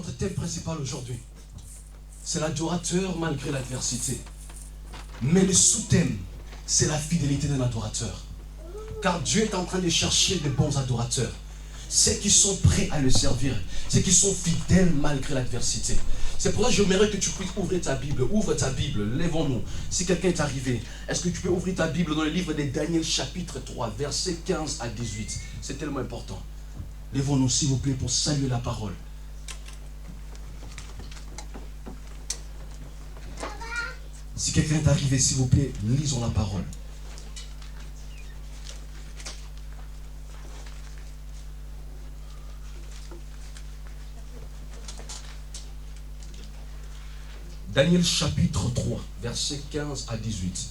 Notre thème principal aujourd'hui, c'est l'adorateur malgré l'adversité. Mais le sous-thème, c'est la fidélité d'un adorateur. Car Dieu est en train de chercher de bons adorateurs. Ceux qui sont prêts à le servir. Ceux qui sont fidèles malgré l'adversité. C'est pour ça que j'aimerais que tu puisses ouvrir ta Bible. Ouvre ta Bible, lèvons-nous. Si quelqu'un est arrivé, est-ce que tu peux ouvrir ta Bible dans le livre de Daniel chapitre 3, versets 15 à 18. C'est tellement important. Lèvons-nous s'il vous plaît pour saluer la parole. Si quelqu'un est arrivé, s'il vous plaît, lisons la parole. Daniel chapitre 3, versets 15 à 18.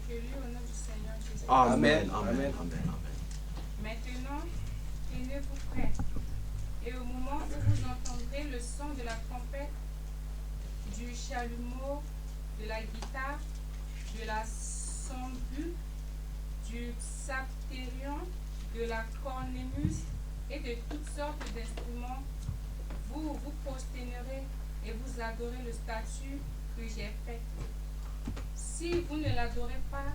Je lis au nom du Seigneur Jésus. Amen, amen, amen, amen. Maintenant, tenez-vous prêts. Et au moment où vous entendrez le son de la trompette, du chalumeau, de la guitare, de la sambule, du psalterion, de la cornemuse et de toutes sortes d'instruments, vous vous prosternerez et vous adorez le statut que j'ai fait. Si vous ne l'adorez pas,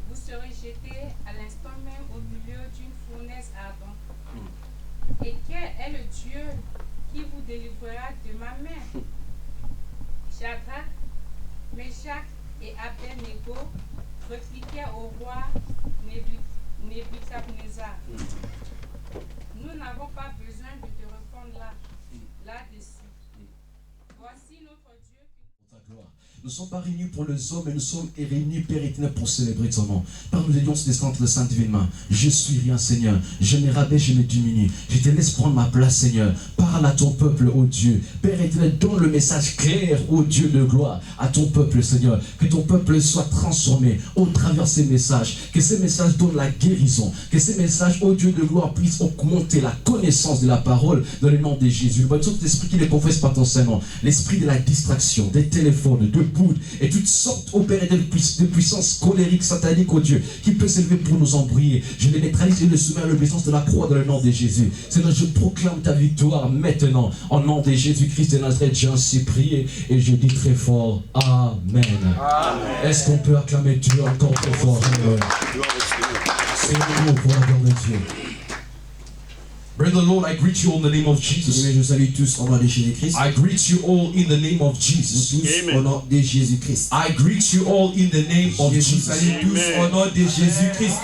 vous serez jeté à l'instant même au milieu d'une fournaise ardente. Et quel est le Dieu qui vous délivrera de ma main? Shadrach, Meshach et Abednego répliquaient au roi Nebuchadnezzar. Nous n'avons pas besoin de te répondre là-dessus. Voici notre Dieu qui... Ta gloire. Nous ne sommes pas réunis pour les hommes, mais nous sommes réunis, Père éternel, pour célébrer ton nom. Par nous ayons ce destin entre le Saint divine main. Je suis rien, Seigneur. Je me rabaisse, je me diminue. Je te laisse prendre ma place, Seigneur. Parle à ton peuple, ô Dieu. Père éternel, donne le message clair, ô Dieu de gloire, à ton peuple, Seigneur. Que ton peuple soit transformé au travers de ces messages. Que ces messages donnent la guérison. Que ces messages, ô Dieu de gloire, puissent augmenter la connaissance de la parole dans le nom de Jésus. Le tout esprit qui les confesse par ton Saint-Nom. L'esprit de la distraction, des téléphones, de boudes et toutes sortes opérées de puissances colériques, sataniques, ô Dieu, qui peut s'élever pour nous embrouiller. Je les neutralise et les soumets à l'obéissance de la croix dans le nom de Jésus. Seigneur, je proclame ta victoire maintenant. En nom de Jésus-Christ de Nazareth, j'ai ainsi prié et je dis très fort Amen. Amen. Est-ce qu'on peut acclamer Dieu encore très fort? C'est nous pour la gloire de Dieu. Brother Lord, I greet you all in the name of Jesus. Je salue tous au nom de Jésus-Christ. I greet you all in the name of Nous Jesus. tous au nom de Jésus-Christ. I greet you all in the name of Je vous Jesus. salue tous au nom de Jésus-Christ.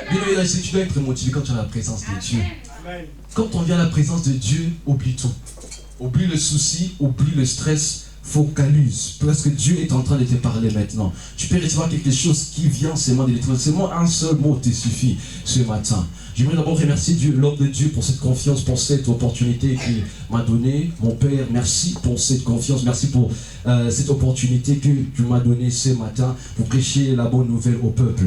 Bien, si tu dois être motivé quand tu es à la présence de Dieu. Quand on vient à la présence de Dieu, oublie tout. Oublie le souci, oublie le stress, focalise. Parce que Dieu est en train de te parler maintenant. Tu peux recevoir quelque chose qui vient seulement de l'éternel. Seulement un seul mot te suffit ce matin. J'aimerais d'abord remercier Dieu, l'homme de Dieu, pour cette confiance, pour cette opportunité qu'il m'a donnée. Mon Père, merci pour cette confiance. Merci pour cette opportunité que tu m'as donnée ce matin pour prêcher la bonne nouvelle au peuple.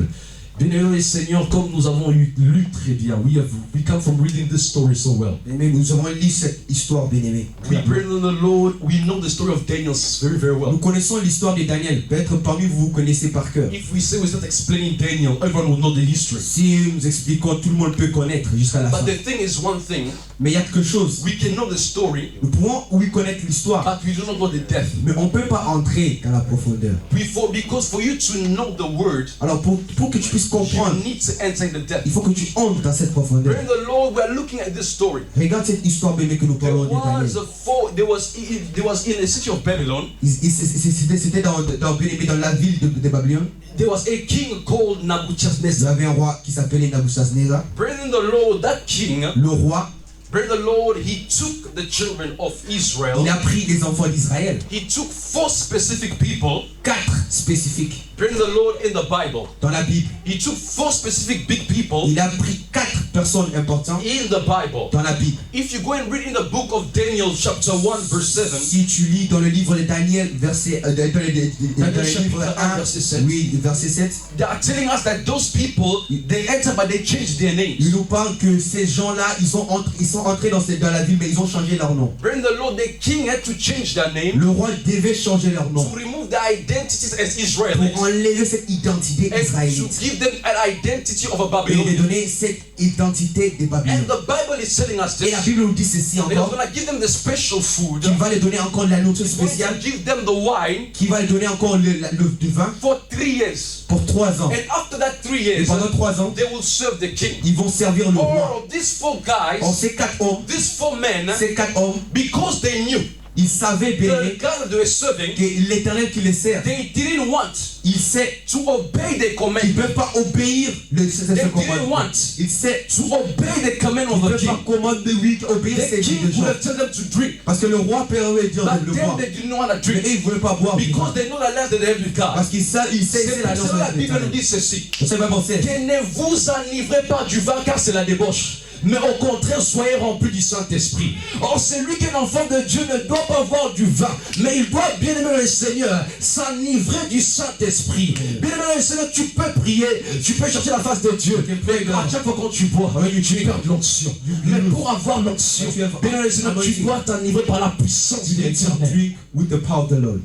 Bien-aimé Seigneur, comme nous avons lu très bien, we come from reading this story so well. Bien-aimé, nous avons lu cette histoire, bien-aimé. We pray in the Lord, we know the story of Daniel very, very well. Nous connaissons l'histoire de Daniel. Peut-être parmi vous, vous connaissez par cœur. If we say we start explaining Daniel, everyone will know the history. Si nous expliquons, tout le monde peut connaître jusqu'à la fin. But the thing is one thing, Mais il y a quelque chose. we can know the story, Nous pouvons, oui, connaître l'histoire. but we do not know the depth. Mais on ne peut pas entrer dans la profondeur. Because for you to know the word, Alors, pour que tu puisses you comprendre, need to enter in the depth. il faut que tu entres dans cette profondeur. Pray the Lord, we are looking at this story. Regarde cette histoire, bébé, que nous There parlons de Daniel. there was in the city of Babylon, C'était dans la ville de Babylone. there was a king called Il y Nebuchadnezzar. avait un roi qui s'appelait Nabuchodonosor. Pray the Lord, that king, Le roi, pray the Lord, he took the children of Israel. il a pris les enfants d'Israël. He took 4 specific people. 4 spécifiques Pray the Lord in the Bible. dans la Bible. He took 4 specific big people Il a pris 4 personnes importantes in the Bible. dans la Bible. If you go and read in the book of Daniel, chapter 1, verse 7, Si tu lis dans le livre de Daniel, verset, dans le livre 1, verset 7. oui, verset 7, they are telling us that those people, they enter but they changed their names. il nous parle que ces gens-là, ils sont entrés dans la ville, mais ils ont changé leur nom. Bring the Lord, the king had to change their name Le roi devait changer leur nom to remove their identities as pour Israelites enlever cette identité and to israélite give them an identity of a et de Babylonian. donner cette identité l'identité des Babyloniens. And the Bible is telling us Et la this. Bible nous dit ceci That He's encore, going to give them the special food. qu'il va les donner encore de la nourriture He's going spéciale, to give them the wine qu'il va les donner encore du vin for 3 years. pour 3 ans. And after that 3 Et years, pendant 3 ans, they will serve the king. ils vont servir le roi. All of these 4 guys, Or ces 4 hommes, these 4 men, ces 4 hommes, because they knew ils savaient bien the God they were serving, que l'Éternel qui les sert, they didn't want il sait to obey the qu'ils command. ne peuvent pas obéir ce They didn't commandement. want Il sait to obey the command qu'ils of ne the peuvent pas king. commander, oui, obéir The ces king de would gens. have told them to drink, Parce que le roi permet de dire but de le then boire. they didn't want to Mais drink eux, ils ne voulaient pas boire. because they know the life that they have with God. Parce qu'ils savent, C'est la pour cela la Bible nous l'Éternel. dit ceci. Je sais pas penser. Que ne vous enivrez pas du vin car c'est la débauche. Mais au contraire, soyez remplis du Saint-Esprit. Or, celui qui est l'enfant de Dieu ne doit pas boire du vin, mais il doit, bien aimer le Seigneur, s'enivrer du Saint-Esprit. Bien aimer le Seigneur, tu peux prier, tu peux chercher la face de Dieu. Mais à chaque fois quand tu bois, tu perds de l'onction. Mais pour avoir l'onction, bien aimer le Seigneur, tu dois t'enivrer par la puissance de l'Éternel. Drink with the power of the Lord.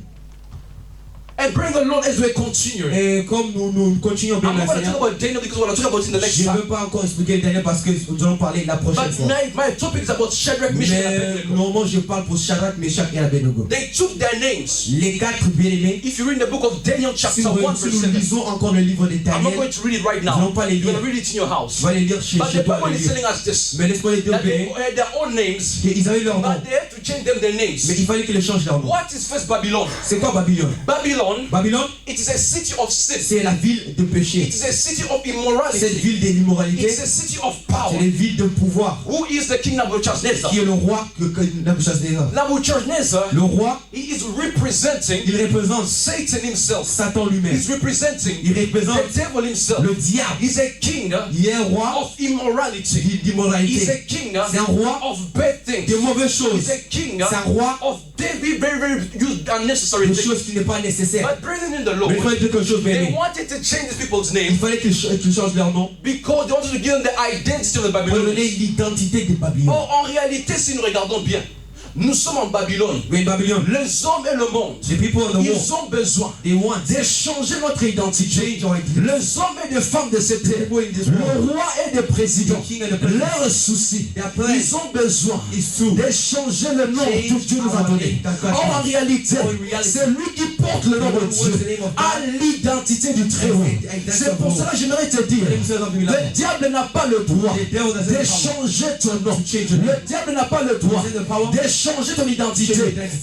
And bring the Lord as we continue. Et comme nous continuons bien I'm le not going to Seigneur, talk about Daniel because we're going to talk about it in the next je ne time. veux pas encore expliquer Daniel parce que nous allons parler la prochaine But fois. my topic is about Shadrach, Meshach, and Mais Abednego. normalement, je parle pour Shadrach, Meshach et Abednego. They took their names. Les 4 bien-aimés, If you read the book of Daniel si chapter nous, 1 si verse nous 7, lisons encore le livre des I'm not Daniel, going to read it right nous now. n'allons pas les You're lire. going to read it in your house. On va les lire chez But the toi. Bible is telling us this. Mais laisse-moi les dire That they bien. had their own names, Ils avaient leur nom. but they had to change them their Mais names. il fallait qu'ils changent leur nom. What is first Babylon? C'est quoi Babylone? Babylon, Babylone, it is a city of sin. c'est la ville de It péché. is a city of Cette immorality. ville de l'immoralité, It's a city of power. c'est la ville de pouvoir. Who is the king Nebuchadnezzar? Qui est le roi que Nebuchadnezzar. Nebuchadnezzar, Le roi, he is representing il représente Satan himself. Satan lui-même. He's representing Il représente the devil himself. le diable. He's a king Il est un roi of immorality. d'immoralité. He's a king C'est un roi of bad things. de mauvaises choses. He's a king C'est un roi of very used unnecessary de things. choses qui n'est pas nécessaire. But brethren in the Mais Lord, il fallait dire quelque chose, they bien. wanted to change these people's Il names fallait qu'ils changent leur nom because they wanted to give them the identity of the pour donner Babylonians. l'identité des Babyloniens. Or, en réalité, si nous regardons bien, nous sommes en Babylone. Oui, Babylone. Les hommes et le monde, The people of the world, ils ont besoin they want de changer notre identité. change our identity. Les hommes et les femmes de cette terre, le roi et le président, The king and the president. leurs soucis, Their plan ils ont besoin is to de changer le nom que Dieu nous a donné. Or, en réalité, c'est lui qui porte le nom de Dieu à l'identité du Très-Haut. C'est pour cela que j'aimerais te dire, le diable n'a pas le droit de changer ton nom. Le diable n'a pas le droit de changer ton identité,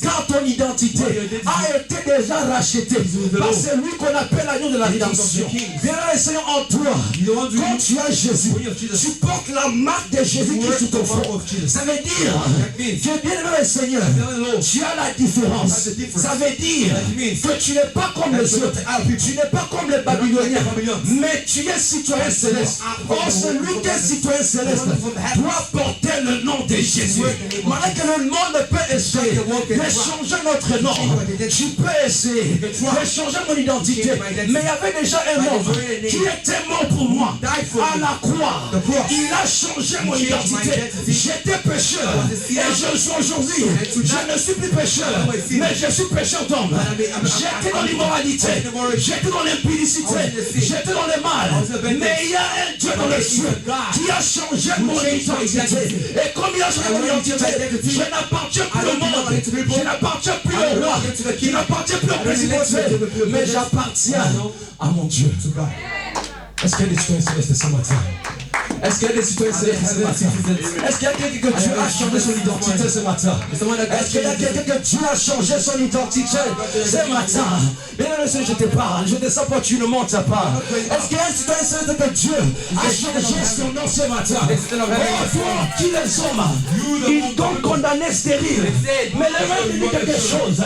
car ton identité a été déjà rachetée par celui qu'on appelle l'agneau de la rédemption. Viens là, Seigneur, en toi, quand tu as Jésus, tu portes la marque de Jésus qui est sur ton front. Ça veut dire que, bien aimé Seigneur, tu as la différence. Ça veut dire que tu n'es pas comme les autres, tu n'es pas comme les Babyloniens, mais tu es citoyen céleste. Or, celui qui est citoyen céleste doit porter le nom de Jésus. Malgré que le monde ne peut essayer de changer notre nom, tu peux essayer de changer mon identité, mais il y avait déjà un homme qui était mort pour moi à la croix. Il a changé mon identité. J'étais pécheur et je suis aujourd'hui, je ne suis plus pécheur, mais je suis pécheur d'homme. J'étais dans l'immoralité, j'étais dans l'impudicité, j'étais dans le mal, mais il y a un Dieu dans le ciel qui a changé mon identité. Et comme il a changé mon identité, je n'appartiens plus au monde, je n'appartiens plus au roi, je n'appartiens plus au président, mais j'appartiens à mon Dieu. Est-ce qu'il y a des citoyens célestes ce matin? Est-ce qu'il y a des citoyens célestes ce matin? Est-ce qu'il y a quelqu'un que Dieu a changé son identité ce matin? Est-ce qu'il y a quelqu'un que Dieu a changé son identité ce matin? Bien sûr, je te parle, je te sens pas, tu ne montes pas. Est-ce qu'il y a un citoyen céleste que Dieu a changé son nom ce matin? Oh, toi qui les hommes, ils t'ont condamné stérile. Mais le même dit quelque chose,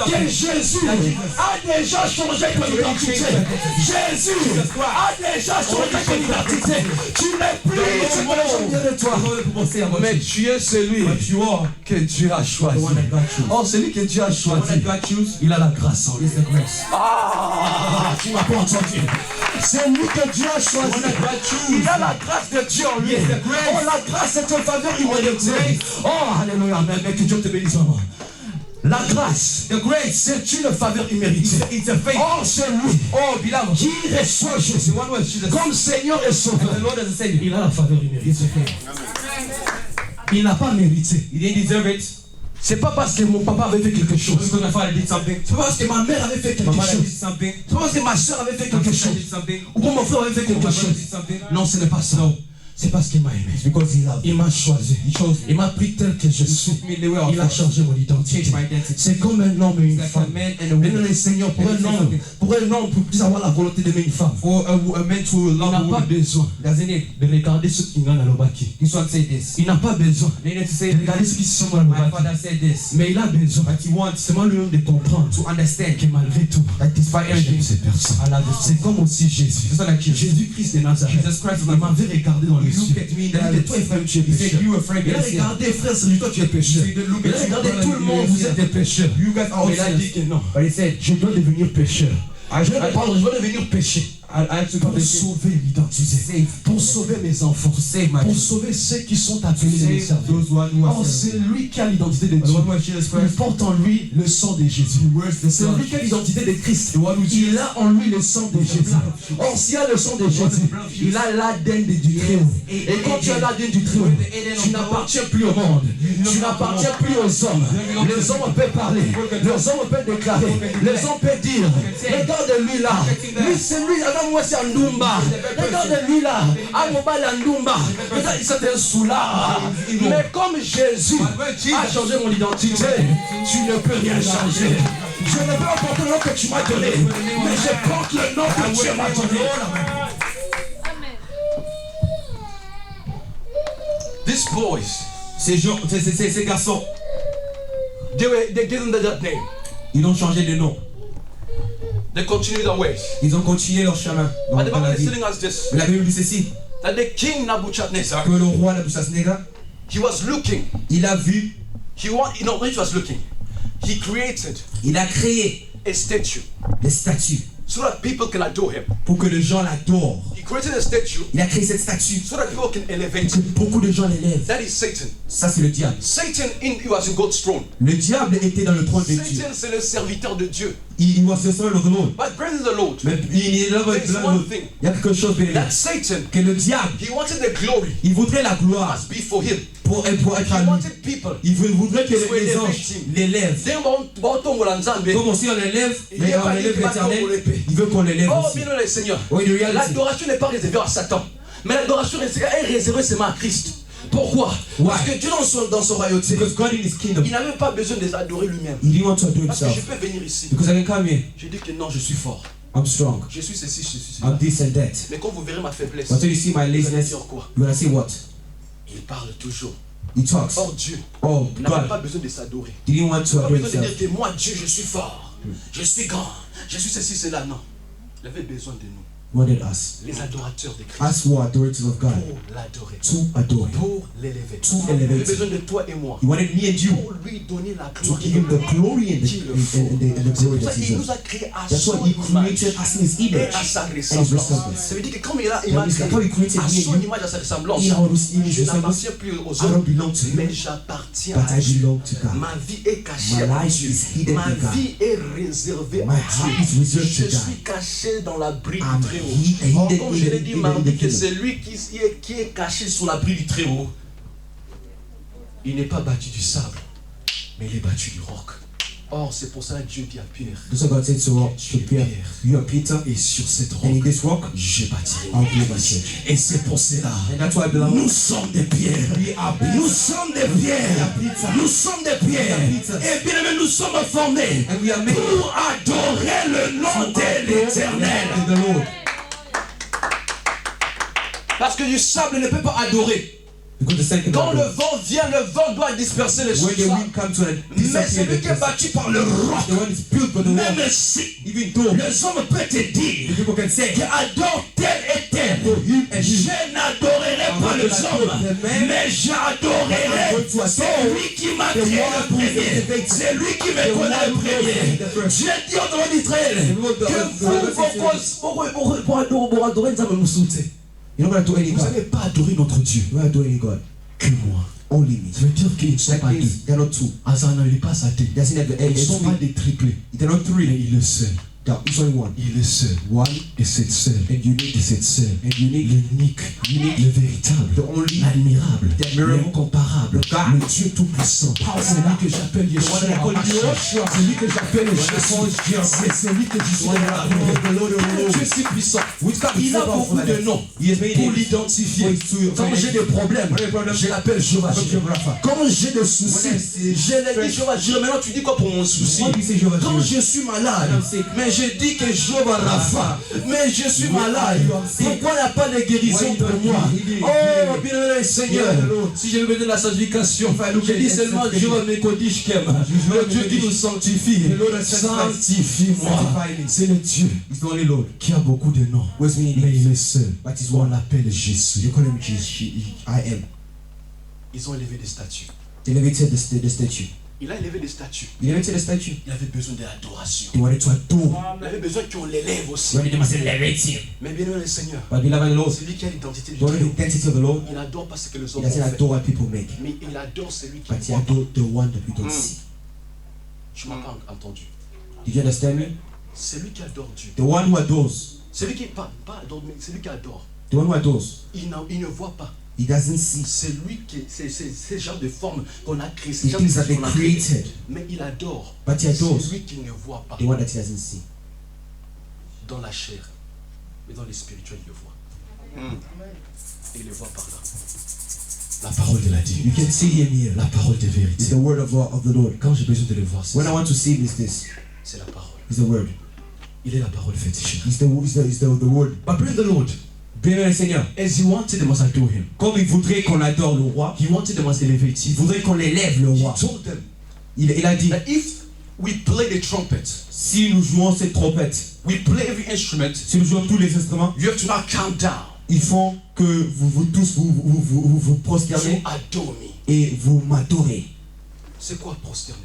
que Jésus a déjà changé ton identité. Jésus a déjà changé ton identité. Tu n'es plus ce que les gens disent de toi. Mais tu es celui que Dieu a choisi. Oh, celui que Dieu a choisi, il a la grâce en lui. Ah, tu m'as pas entendu. C'est lui que Dieu a choisi. Il a la grâce de Dieu en lui. Oh, la grâce est une faveur immédiate. Oh, alléluia, mais que Dieu te bénisse. La grâce, The grace, c'est une faveur imméritée. it's a faith. Oh, c'est lui Oh, beloved, qui reçoit Jésus the one who has Jesus comme Seigneur et and the Sauveur. Lord as a Savior. Il a la faveur imméritée. It's a faith. Il n'a pas mérité. He didn't deserve it. C'est pas parce que mon papa avait fait quelque chose. Because my father did something. C'est pas parce que ma mère avait fait My quelque mother chose. did something. C'est pas parce que ma soeur avait fait My quelque sister chose. did something. Ou que mon frère avait fait My quelque brother chose. did something. Non, ce n'est pas ça. C'est parce qu'il m'a aimé. It's because he loved me. Il m'a choisi. He chose me. Il m'a pris tel que je suis. Took me the way I Il a was. changé mon identité. Changed my identity. C'est comme un homme et une It's like a femme. man and a Maintenant, woman. les seigneurs, pour un homme puisse avoir la volonté d'aimer une femme, For a man to il love n'a a pas woman, besoin doesn't need. de regarder ce qui gagne à l'obaki. This one said this. Il n'a pas besoin They need to de say regarder ce qui sont à my l'obaki. father said this. Mais il a besoin But he wants seulement lui-même de comprendre to understand que malgré tout, that despite j'aime everything, ces personnes. I love this. C'est comme aussi Jésus. Just like Jesus. Jésus-Christ de Nazareth. Jesus Christ of Il m'avait regardé dans les He yeux. looked at me in Il a the dit, eyes. toi, Ephraim, tu es He said, pécheur. you afraid Il a of sin. regardé, frère, c'est lui, toi, tu es pécheur. He said, look Il a at you, regardé brother, tout le you monde, are vous sinners. êtes des pécheurs. You guys are all Mais il a dit sinners. que non. But he said, Je dois devenir pécheur. Je dois devenir péché. I have to Pour come sauver l'identité. Pour sauver mes enfants. save my Pour children. sauver ceux qui sont appelés de me Save servir. those one who Oh, are c'est serving. lui qui a l'identité de The Dieu. one who has Jesus Il Christ. porte en lui le sang de Jésus. He wears the C'est blood. lui qui a l'identité de Christ. The one who Il a en lui le sang de Jésus. Or, s'il y a le sang de Jésus, il a l'ADN du Très-Haut. Et quand tu as l'ADN du Très-Haut, tu n'appartiens plus au monde. Tu n'appartiens plus aux hommes. Les hommes peuvent parler. Les hommes peuvent déclarer. Les hommes peuvent dire, regarde-lui là. Lui, c'est lui. Regarde, moi, c'est Ndumba. Regarde-lui là. Amobal Ndumba. Regarde, c'est un soulard. Mais comme Jésus a changé mon identité, tu ne peux rien changer. Je ne peux pas porter le nom que tu m'as donné, mais je porte le nom que tu m'as donné. These boys, Ces garçons, they didn't know that name. ils ont changé de nom. They continued their ways. Ils ont continué leur chemin dans But the dans la Bible is vie. telling us this, Mais la Bible dit ceci, that the king Nebuchadnezzar, que le roi Nabuchodonosor, he was looking, il a vu, when he was looking, he created il a créé a statue des statues so that people can adore him. pour que les gens l'adorent. He created a statue Il a créé cette statue so that people can elevate que him. beaucoup de gens l'élèvent. That is Satan. Ça, c'est le diable. Satan, he was in God's throne. Le diable était dans le trône de Dieu. Satan, c'est le serviteur de Dieu. Il was the son of the Lord. But praise the Lord, Mais il est là, there's one thing, il y a quelque chose bien that Satan, que le diable, he wanted the glory il voudrait la gloire must be for him. pour être à He lui. wanted people. Il voudrait que So les they anges lift him. l'élèvent. Then baotongola Nzambe. Comme aussi on l'élève, Il mais y a on pas élève dit que l'éternel, maintenant, on l'épée. il veut qu'on l'élève Oh, aussi. bien le Seigneur. Oui, the reality. L'adoration n'est pas réservée à Satan, mais l'adoration est réservée seulement à Christ. Pourquoi? Parce que Dieu dans son royauté, Because God in his kingdom, il n'avait pas besoin de s'adorer lui-même. he didn't want to adore Parce que je himself. peux venir ici. Because I can come here, Je dis que non, je suis fort. I'm strong, Je suis ceci, je suis I'm cela. this and that. Mais quand vous verrez ma faiblesse, But when you see my vous allez laziness, dire quoi? you're gonna say what? Il parle toujours. He talks. Or Dieu Oh, n'avait pas God besoin de s'adorer. didn't want to Il n'a pas adore besoin de himself. dire que moi, Dieu, je suis fort. Je suis grand. Je suis ceci, cela. Non. Il avait besoin de nous, He wanted us, les adorateurs de Christ, us who are adorators of God, pour l'adorer, to adore him. pour l'élever. To Il avait elevate besoin him. de toi et moi, He wanted me and you pour lui donner la to gloire. give him the glory and Qu'il the, le faut. and the C'est glory pour ça that he qu'il nous deserves. a créés à That's son why he image created us in his et image à sa and his ressemblance. ressemblance. Ça veut dire que comme il a That means that how he créé created à me son and you, image, à sa ressemblance, in our image je and ressemblance, n'appartiens plus aux I don't hommes, belong to mais him, j'appartiens but à I Dieu. belong to God. Ma vie est cachée My à life Dieu. is hidden Ma in God. vie est réservée My à heart is Dieu. reserved Je to God. suis caché dans l'abri I'm du Très-Haut. hidden Or, in comme je l'ai dit the mardi, que kingdom. c'est lui qui est caché sous l'abri du Très-Haut. Il n'est pas battu du sable, mais il est battu du roc. Or, c'est pour ça que Dieu dit à Pierre, That's what God said to Peter. You are Peter, et sur cette and in roc, this rock, je bâtirai I'll mon build my église. church. Et c'est pour cela, And that's why, beloved, nous sommes des pierres. Nous sommes des pierres. Nous sommes des pierres. Et bien aimé, nous sommes formés and we are made pour adorer le nom de l'Éternel. in the Lord. Parce que du sable ne peut pas adorer. Because the second Quand le one, vent vient, le vent doit disperser les when the choses. wind comes to Mais disappear, celui qui est battu par le roc, the one is built by the même rock. si Even though les hommes peuvent te dire the people can say, que adore tel et tel, je n'adorerai pas les hommes, mais j'adorerai celui qui m'a créé le premier, c'est lui qui me connaît le premier. Dieu dit au nom d'Israël que vous, pour adorer Nzambe Moussoute, you're not going to do any vous God. n'allez pas adorer notre Dieu You're not doing any God. que moi. only me. Ça veut dire qu'ils ne sont That pas deux. means they're not two. Hassan n'est pas sa tête. Doesn't have Ils ne sont pas three. des triplés. They're not Mais three. il est seul. It's only one. Il est seul. One Et cette seule. and unique. Et cette seule. And unique. L'unique. Le véritable. The only. L'admirable. The admirable. L'incomparable. The God. Le Dieu tout-puissant. Celui que j'appelle Yeshua. The one that I call Hamashiach. Celui que j'appelle Jésus. C'est celui que je suis. Dieu si puissant. Il a beaucoup de noms pour l'identifier. Quand j'ai des problèmes, je l'appelle Jéhovah. Quand j'ai des soucis, je l'ai dit Jéhovah. Maintenant tu dis quoi pour mon souci? Quand je suis malade, mais je dis que Jéhovah Rapha, mais je suis malade. Pourquoi il n'y a pas de guérison pour moi? Oh, bien Seigneur, si je veux donner la sanctification, je dis seulement Jéhovah Mekodish Kem, le Dieu qui nous sanctifie. Sanctifie-moi. C'est le Dieu qui a beaucoup de noms, mais il est seul. On l'appelle Jésus. You call him Jesus. I am. Ils ont élevé des statues. They elevated the statue. Il a élevé des statues. They elevated the statue. Il avait besoin de l'adoration. They wanted to adore. Il avait besoin qu'on l'élève aussi. When they must elevate him. Mais bien aimé le Seigneur, But beloved Lord, c'est lui qui a l'identité du the only Dieu. identity of the Lord, Il adore pas ce que les he hommes doesn't ont fait. adore what people make, Mais il adore celui qui but he voit pas. adore the one that we don't see. Tu m'as pas entendu. Did you understand me? Celui qui adore Dieu. The one who adores, Celui qui pas adore, mais celui qui adore. the one who adores, Il ne voit pas. he doesn't see. C'est lui qui c'est ce genre de forme qu'on a créé. The C'est genre de things that forme they qu'on a créé. created, Mais il adore. but he adores C'est lui qui ne voit pas the one that he doesn't see. dans la chair. Mais dans les spirituels, il le voit. Et il le voit par là. La parole de la You divinité. can see him here. La parole de It's vérité. the word of the Lord. Quand j'ai besoin de le voir, c'est When I ça. want to see him, is this. C'est la parole. It's the word. Il est la parole fétiche. It's the word. But bring the Lord. Bien le Seigneur. As he wanted, they must adore him. Comme il voudrait qu'on adore le roi, He wanted, they must elevate il him. voudrait qu'on élève le He roi. told them Il a dit, that if we play the trumpet, si nous jouons cette trompette, we play every instrument, si nous jouons tous les instruments, you have to now count down. ils font que vous tous vous prosternez You adore me. et vous m'adorez. C'est quoi prosterner?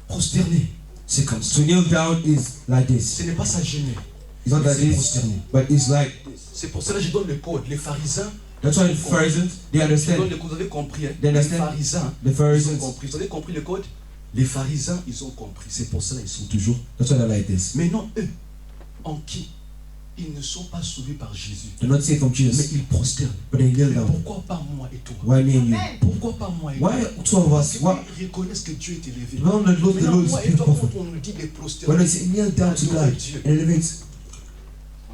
Prosterner, c'est comme ça. To kneel down is like this. Ce n'est pas s'agenouiller. It's not like C'est this, prosterner. but it's like. C'est pour cela que je donne le code. Les pharisiens, That's why the Pharisees, they je donne understand. le code. Vous avez compris, hein? They Les understand. pharisiens, The ils ont Pharisees, compris. Vous avez compris le code? Les pharisiens, ils ont compris. C'est pour cela qu'ils sont toujours. that's why they're like this. Mais non, eux, en qui ils ne sont pas sauvés par Jésus. They're not saved from Mais Jesus, ils prosternent. but they kneel Mais down. pourquoi pas moi et toi? Why me and you? Pourquoi pas moi et toi? Why two of us? Why? Ils reconnaissent que Dieu est élevé. Well, the Lord Maintenant, is moi et toi, beautiful. quand on nous dit de When prosterner, they say kneel down to God and elevate,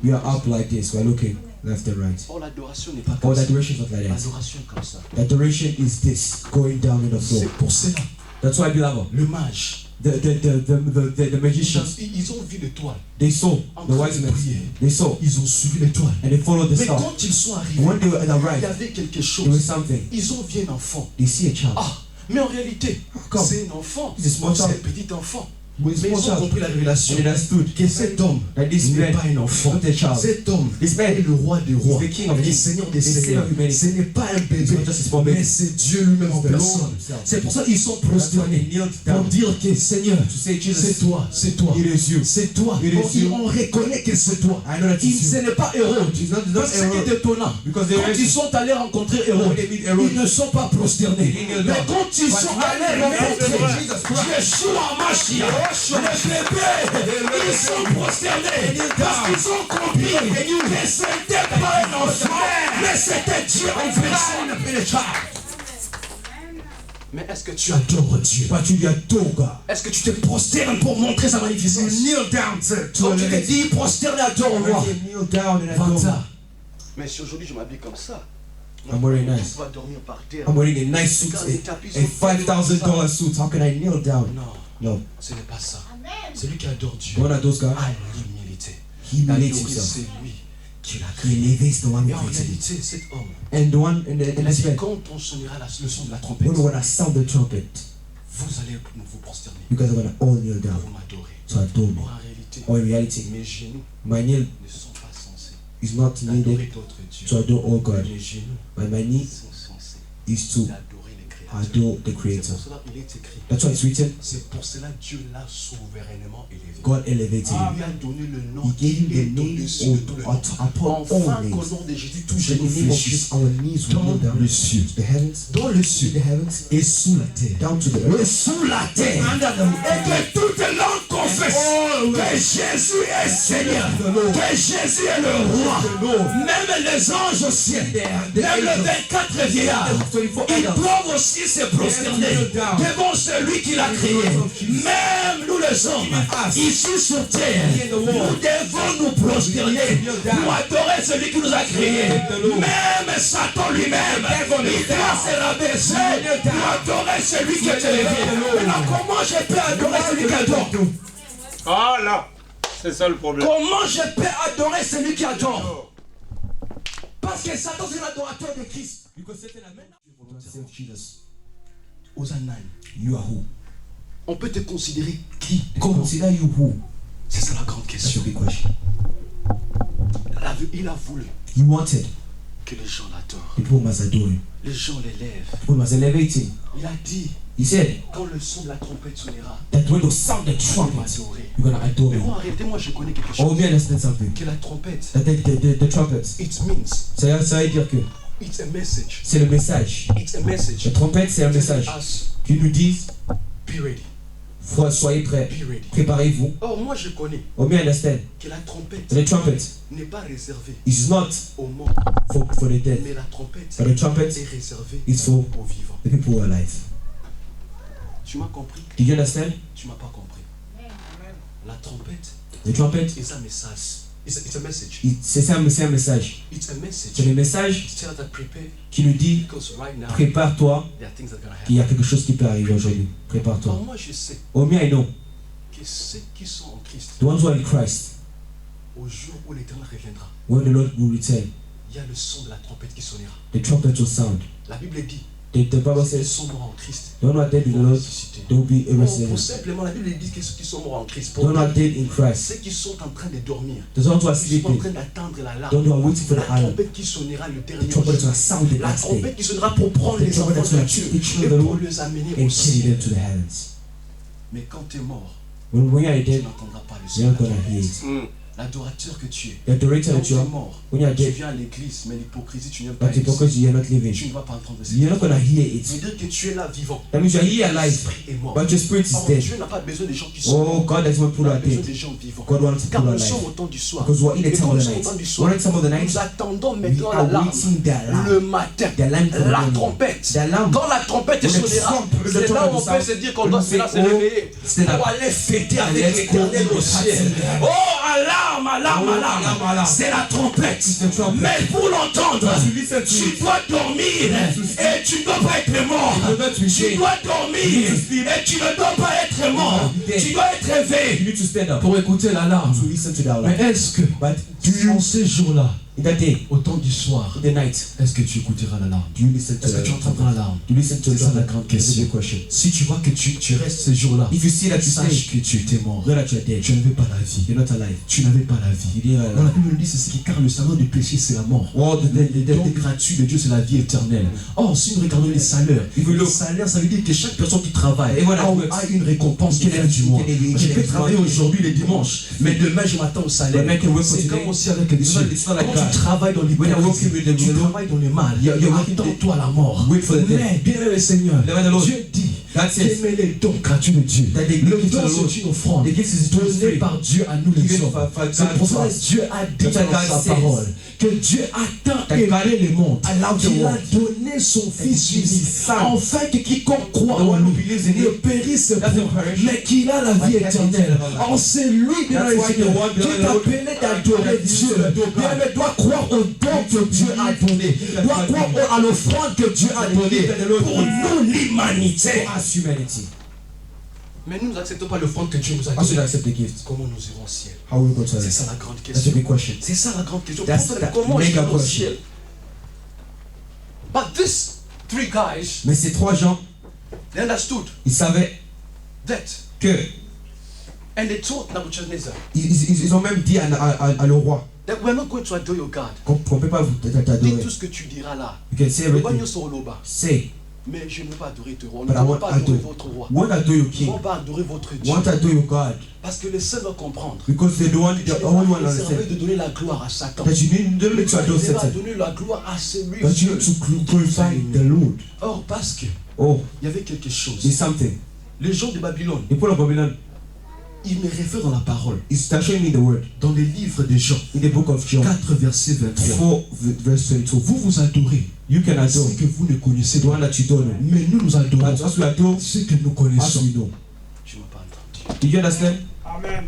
we are up like this. We're looking left and right. or l'adoration n'est pas Or comme the ça. adoration is not like that. L'adoration est comme ça. The adoration is this, going down in the floor. C'est pour cela, That's why, beloved, le mage, the magicians, ils ont vu l'étoile. they saw En the train wise de men. prier. They saw Ils ont suivi l'étoile. and they followed the Mais star. quand ils sont arrivés, When they were at the il y right, avait quelque there was chose. something. Ils ont vu un enfant. They see a child. Ah, mais en réalité, Come. c'est un enfant. It's a small C'est un child. petit enfant. With a Mais ils small ont child. compris la révélation. And they understood Que cet homme that this n'est man pas un enfant. not a child. Cet homme This man est le roi des rois. is the king of le kings. Seigneur des The Savior seigneurs. of humanity. Ce n'est pas un It's bébé, not just a small mais baby. c'est Dieu lui-même en It's the Lord personne. himself. C'est pour ça qu'ils sont That's why they prosternés. knelt Pour down dire que Seigneur, to say, c'est Jesus, toi, c'est toi. it is you. C'est toi. It is you. On reconnaît que c'est toi. I know that Ce it's you. n'est pas Hérode. It's not Parce que c'est Herod. étonnant. Because they Quand were ils sont allés rencontrer Hérode, When they meet Herod, ils ne sont pas prosternés. They kneel Mais down. quand ils But sont when allés they met rencontrer Jesus Christ, Yeshua Mashiach, le bébé, ils sont prosternés. Parce qu'ils ont compris que ce n'était pas un enfant, mais c'était Dieu en personne. Mais est-ce que tu adores Dieu? but you adore God. Est-ce que tu te prosternes pour montrer sa magnificence? Kneel down to Quand tu te elevate. dis prosterne et adore When moi. they kneel down and adore. Vanta. Mais si aujourd'hui je m'habille comme ça, I'm wearing nice. tu vas dormir par terre. I'm wearing a nice suit, a $5,000 suit. How can I kneel down? Non, No. ce n'est pas ça. Celui qui adore Dieu The one that adores God, a l'humilité. he humiliates Adorer, himself. c'est lui qui l'a He créé. elevates the one Et who en created it. réalité, cet homme, And the one in il a this dit man, quand on sonnera le son de la trompette, when I sound the trumpet, vous allez vous prosterner, you guys are gonna all kneel down vous m'adorez. to adore me. Or en réalité, Or in reality, mes genoux my kneel ne sont pas censés is not needed d'adorer d'autres to dieux. adore all God, Mes genoux but my knee sont censés is to d'adorer les créateurs. Adore the C'est Creator. pour cela qu'il est écrit. That's why it's written. C'est pour cela que Dieu l'a souverainement élevé. God elevated Il him. lui a donné le nom He gave qui est him the au-dessus de name tout le of, nom. upon Enfin all qu'au names. nom de Jésus, tout In genou the name of fléchisse. Jesus, our knees will Dans kneel down. le ciel, The heavens, dans le to the ciel heavens, et sous la terre. down to the Et earth. sous la terre. Et que toute langue confesse que Jésus est Seigneur. Que Jésus est le roi. Même les anges au ciel. Même les 24 vieillards. Ils doivent aussi se prosterner devant celui qui l'a créé. Même nous les hommes, ici sur terre, nous devons nous prosterner pour adorer celui qui nous a créés. Même Satan lui-même, il doit se rabaisser pour adorer celui qui est élevé. Maintenant, comment je peux adorer celui qui adore? Ah là, c'est ça le problème. Comment je peux adorer celui qui adore? Parce que Satan c'est l'adorateur de Christ. Hosanna. You are who? On peut te considérer qui? Consider you who? C'est ça la grande That's question. the big question. Il a voulu He wanted que les gens l'adorent. people must adore him. Les gens l'élèvent. People must elevate him. Il a dit, He said quand le son de la trompette sonnera, that when the sound the tu vas trumpet, m'adorer. you're gonna adore Mais him. moi, arrêtez-moi, je connais quelque Oh, chose. me understand something. Que la trompette, That the trumpet, it means, ça veut dire que it's a message. c'est le message. It's a message. La trompette, c'est un message Tell us, qui nous dit be ready. soyez prêts, Be ready. préparez-vous. Oh, moi, je connais Oh, me understand. que la trompette The trumpet n'est pas réservée is not aux morts, for the dead, mais la trompette but the trumpet est réservée is for aux vivants. the people who are alive. Tu m'as compris? Did you understand? Tu m'as pas compris. La trompette The trumpet, est un message. It's a message. c'est un message. It's a message. C'est le message Tell us that prepare, qui nous dit because right now prépare-toi, there are things that are gonna qu'il y happen. a quelque chose qui peut arriver aujourd'hui. Alors Prépare-toi. moi je sais Oh, me I know. que ceux qui sont en Christ, The ones who are in Christ, au jour où l'Éternel reviendra, when the Lord will return, il y a le son de la trompette qui sonnera. the trumpet will sound. La Bible dit, The Bible ceux qui says, sont morts en Christ the one who are dead in the vont Lord, ressusciter. they will be Pour resurrected. simplement, la Bible dit que ceux qui sont morts en Christ, The pour one who are dead in Christ, ceux qui sont en train de dormir, the ones who are ils sont en sleeping, train d'attendre la the ones who larme. are waiting for La the alarm, trompette qui sonnera le dernier the trumpet is jour. going to sound the La last day, trompette qui sonnera pour prendre the les trumpet enfants that's de going to Dieu take the et children of the pour Lord les amener and au carry them ciel. to the heavens. Mais quand tu es mort, When you are tu dead, n'entendras pas le you're son not de la going to hear trompette. it. L'adorateur que tu es. The adorator Quand that tu you es are, mort, when you are tu dead, viens à l'église, mais l'hypocrisie, tu n'aimes pas but l'église. because you are not living, Tu ne vas pas entendre ce you're not going to hear it. Ça veut dire que tu es là vivant. That means you are here Ton alive, esprit est mort. but your spirit is Or, dead. Dieu n'a pas besoin des gens qui sont Oh, morts. God doesn't want Il people who a are besoin dead. des gens vivants. God wants Car people nous sommes alive. au temps du soir. Because we are in the Et time quand of nous the sommes au night. temps du We're soir, in the time of the night. nous attendons We maintenant are l'alarme. waiting the alarm. Le matin, The alarm for the la morning. trompette. The alarm. Quand la trompette When the sonnera, trump- the c'est là trumpet où on sound, peut se dire qu'on when doit you say, se oh, réveiller stand up. pour aller fêter And avec let's l'Éternel go au to the ciel. party. Oh, alarme, alarme, Oh, alarme. alarme, alarme. C'est la trompette. It's the trumpet. Mais pour l'entendre, To listen to tu it. dois dormir et tu ne dois pas être mort. You do not be Tu dead. dois dormir You need to sleep. et tu ne dois pas être mort. You dead. Tu dois être You éveillé need to stand up pour écouter l'alarme. to listen to the alarm. Mais est-ce que But en ces jours-là, in that day, au temps du soir, in the night, est-ce que tu écouteras l'alarme? do you listen to Est-ce que the tu entendras l'alarme? Do you listen to C'est the ça la trumpet? grande That's a question. big question. Si tu vois que tu restes ces jours-là, If you see that you sache stay, que tu étais mort. know that you are dead. Tu n'avais pas la vie. You're not alive. Tu n'avais pas la vie. You didn't have Dans la alive. Bible nous dit ceci, car le salaire du péché c'est la mort. Oh, the Le don gratuit de Dieu c'est la vie éternelle. Or, si nous regardons les salaires, le salaire ça veut dire que chaque personne qui travaille Et voilà, a une récompense qui est du mois. Je peux travailler aujourd'hui les dimanches, mais demain je m'attends au salaire. But make it work for C'est today. comme aussi avec Dieu. It's not like Quand that. tu travailles dans When you're l'hypocrisie, working with the tu Lord, travailles dans le mal, you're working attends-toi à la mort. Wait for the death. Mais bien aimé Seigneur, Never the Lord. Dieu dit That says qu'aimer les dons gratuits de Dieu. that the Le gift don of the Lord, c'est une offrande the gift is donnée free. par Dieu à nous les Given hommes. for C'est God pour to ça us. que Dieu a dit That's what dans God sa says. parole que Dieu a tant That aimé God le monde allowed the qu'il a world. donné son Fils His unique Son. afin que quiconque croit The en one who lui believes in ne him périsse doesn't point, perish, mais qu'il a la but vie has éternelle. eternal life. Or c'est lui, bien That's aimé why the Seigneur, one qui behind the t'appelait d'adorer that Dieu. you adore God. Bien aimé, doit croire au don que Dieu a donné, doit croire à l'offrande que Dieu a donnée pour nous l'humanité. For us, humanity. Mais nous n'acceptons pas l'offrande que Dieu nous a How should I donnée. accept the gift? Comment nous irons au ciel? How will we go to C'est heaven? ça la grande That's a question. big question. C'est ça la grande question. That's Pourquoi- the Comment mega j'irai au question. ciel? But these three guys, Mais ces trois gens, they understood ils savaient that. que And they told Nebuchadnezzar ils ont même dit à le roi that we're not going to adore your God. qu'on peut pas vous Dis t'adorer. tout ce que tu diras là. You can say Loba everything. nyonso oloba. Say Mais je ne veux pas adorer ton roi. But I On ne want va pas to adorer adore. votre roi. Want to adore your On king. ne va pas adorer votre Dieu. Want to adore your God. Parce que le seul doit comprendre. Because they're the one, Tu the n'es only pas one réservé understand. de donner la gloire à Satan. That you don't need to adore Tu vas Satan. donner la gloire à celui But you need to glorify the Lord. Or, parce que Oh, il y avait quelque chose. there's something. Les gens de Babylone, The people of Babylon ils me réfèrent dans la parole. is showing me the word. Dans les livres de Jean, In the book of John 4 verset 23. 4 verse 22. Vous vous adorez You can adore ce que vous ne connaissez the pas. one that you don't know. Mais nous nous adorons But as we adore, ce que nous as connaissons. we know. Tu m'as pas entendu. Do you understand? Amen.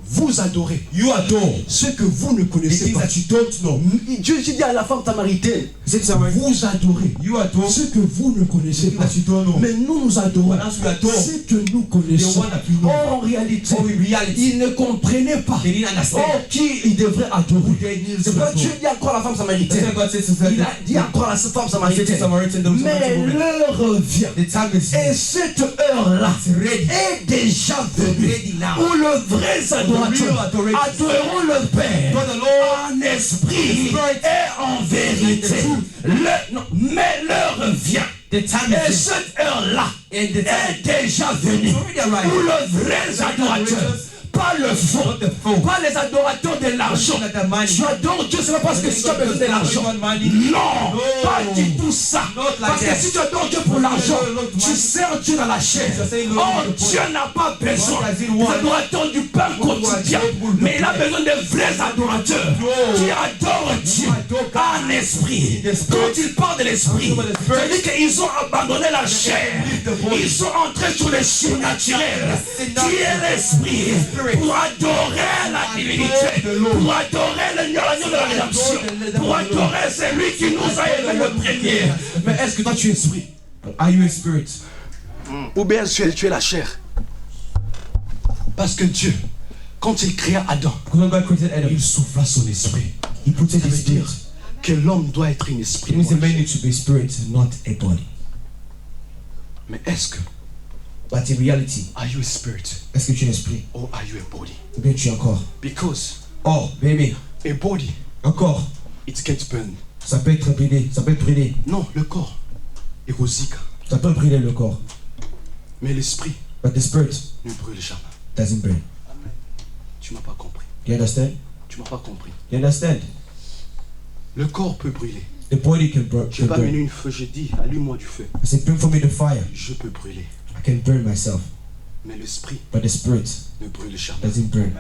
Vous adorez You adore ce que vous ne the connaissez things pas. that you don't know. Dieu dit à la femme samaritaine, He said somewhere, vous adorez you adore ce que vous ne the connaissez things pas. that you don't know. Mais nous nous adorons But as we adore ce que nous the connaissons. one that we know. Or, en réalité, Oh, in reality, ils ne comprenaient pas they didn't understand. qui ils devraient adorer. They needed C'est to pourquoi adore. Dieu dit encore à la femme That's samaritaine. why God says to Il a dit encore à la femme He said to samaritaine, Samaritan, there was a mais woman. l'heure vient. The time is Et cette heure-là It's ready. est déjà venue Ready now. où le vrai adorateur adorators adoreront le Père God the Lord en esprit et en vérité. Mais l'heure vient. The time Et is cette heure-là and the time est déjà venue already arrived. où le vrai adorateur, pas le faux, Not the faux. pas les adorateurs de l'argent. Not the money. Tu adores Dieu, c'est pas parce que tu as besoin de l'argent. Non, pas du tout ça. Not like Parce que that. si tu adores Dieu pour l'argent, tu sers Dieu dans la chair. You're saying no Oh, to the Dieu n'a pas besoin God doesn't des want adorateurs du pain quotidien, mais il a besoin des vrais adorateurs qui adorent Dieu en esprit. Quand il parle de l'esprit, c'est-à-dire qu'ils ont abandonné la chair. Ils sont entrés sur le surnaturel, qui est l'esprit, pour adorer la divinité, pour adorer l'agneau de la rédemption, pour adorer celui qui nous a aimés le premier. Mais est-ce que toi tu es esprit? Are you a spirit? Ou bien tu es la chair? Parce que Dieu, quand il créa Adam, Because when God created Adam, il souffla son esprit. He put Ça in veut his spirit. dire que l'homme doit être un It esprit. means the man needs to be a spirit, not a body. Mais est-ce que, But in reality, are you a spirit est-ce que tu es un esprit? or are you a body? Ou bien tu es un corps? Because Oh, baby, a body, un corps, it gets burned. ça peut être brûlé, ça peut être brûlé. Non, le corps est rosique, Ça peut brûler le corps. mais l'esprit But the spirit ne brûle jamais. doesn't burn. Tu m'as pas compris. You understand? Tu m'as pas compris. You understand? Le corps peut brûler. The body can, Je can vais amener burn. une feu, j'ai dit, allume-moi du feu. I said, bring for me the fire. Je peux brûler. I can burn myself. Mais l'esprit But the spirit ne brûle jamais. doesn't burn.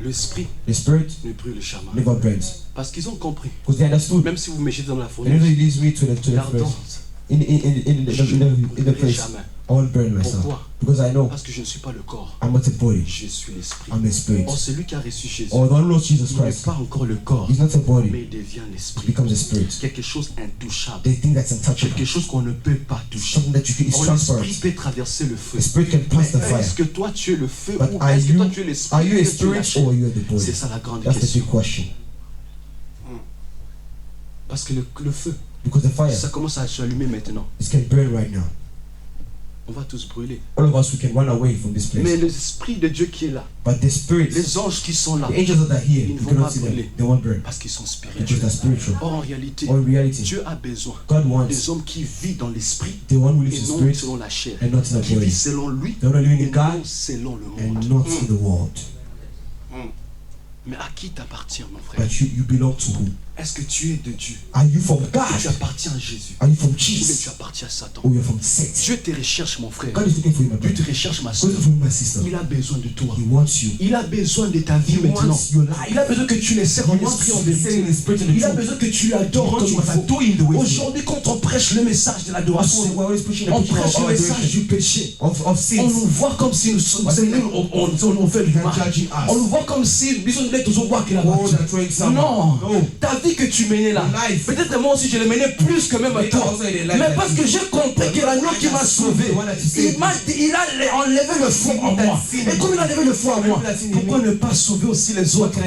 L'esprit The spirit ne brûle jamais. never burns. Parce qu'ils ont compris. Because they understood. Même si vous me jetez dans la And then fournaise, he leads me to the furnace. l'ardence, In the je ne brûlerai place. jamais. I won't burn myself. Pourquoi? Because I know Parce que je ne suis pas le corps. I'm not a body. Je suis l'esprit. I'm a spirit. Or, celui qui a reçu Jésus, Oh, the one who knows Jesus il n'est Christ. pas encore le corps, He's not a mais body. il devient He l'esprit. becomes a spirit. Quelque chose intouchable. They think that's untouchable. Quelque chose qu'on ne peut pas toucher. Something that you can, it's Or, l'esprit transparent. peut traverser le feu. The spirit can pass the Mais est-ce fire. que toi tu es le feu But ou are est-ce que toi you, tu es l'esprit? are you a ou tu es la spirit chair? or are you the C'est body? ça la grande That's the question. big question. Parce que le feu, Because the fire, ça commence à s'allumer maintenant. it can burn right now. On va tous brûler. All of us, we can run away from this Mais place. l'esprit de Dieu qui est là, But the spirits, les anges qui sont là, the angels that are here, Ils you ne vont cannot pas see them. brûler. They won't burn. parce qu'ils sont Because spirituels. they're spiritual. Or en réalité, Or in reality, Dieu a besoin God wants des hommes qui vivent dans l'esprit the one who et lives in non spirit selon la chair. and not in the Qui vit body. selon lui They're not living et in God non selon le and monde. not in the world. Mais à qui t'appartiens, mon frère? But you belong to who? Est-ce que tu es de Dieu? Are you from Tu God? appartiens à Jésus? Are you from Ou bien Jesus? tu appartiens à Satan? Or you're from Satan? Dieu te recherche, mon frère. God is looking for you, my Dieu te brother. recherche, ma God soeur. is looking for you, my sister. Il a besoin de toi. He wants you. Il a besoin de ta vie He maintenant. wants your life. Il a besoin que tu les sers en He wants esprit, en you to say in vérité. the spirit and the Il a truth. besoin que tu lui He adores wants comme you il to faut. adore him the way he Aujourd'hui, quand on prêche le message de l'adoration, We're always pushing the on picture prêche of le message adoration, du péché. of On sins. nous voit comme si nous sommes, c'est nous, on fait du mal. Judging us. On nous voit comme si nous sommes tous au bois qu'il a Oh, battu. they're throwing some. Non, No. ta vie que tu menais là, Life. peut-être moi aussi je l'ai menée plus que même Maybe toi. also in the life Mais that parce you- que j'ai compris que l'agneau qui m'a sauvé, il a enlevé le feu en moi. Et comme il a enlevé le feu en moi, pourquoi ne pas sauver aussi les autres?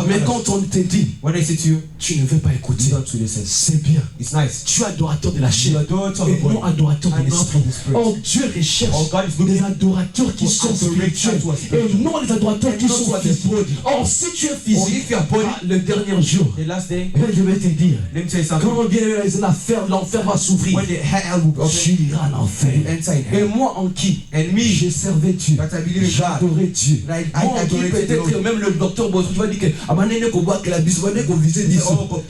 Mais quand on te dit, When I say to you, tu ne veux pas écouter, you don't to listen. c'est bien. It's nice. Tu es adorateur de la You chair adore to et the non body. adorateur de And not l'esprit. of the spirit. Oh, Dieu recherche Oh, God is looking des adorateurs qui for sont adorators spirituels who are et spiritual. non les adorateurs qui And not sont who are the physiques. body. Or, si tu es Or physique, if you are body, le dernier jour, the last day, Et je vais te dire, Let me tell you something. quand l'enfer va s'ouvrir, When the hell will open, tu iras en enfer. enter in Et hell. moi en qui And me, je servais Dieu, but I believe in God. j'adorais Dieu. I Moi en qui adorais Dieu. peut-être même le docteur Bosco va dire que Amanene ko boire que la bise, Amanene ko viser d'ici.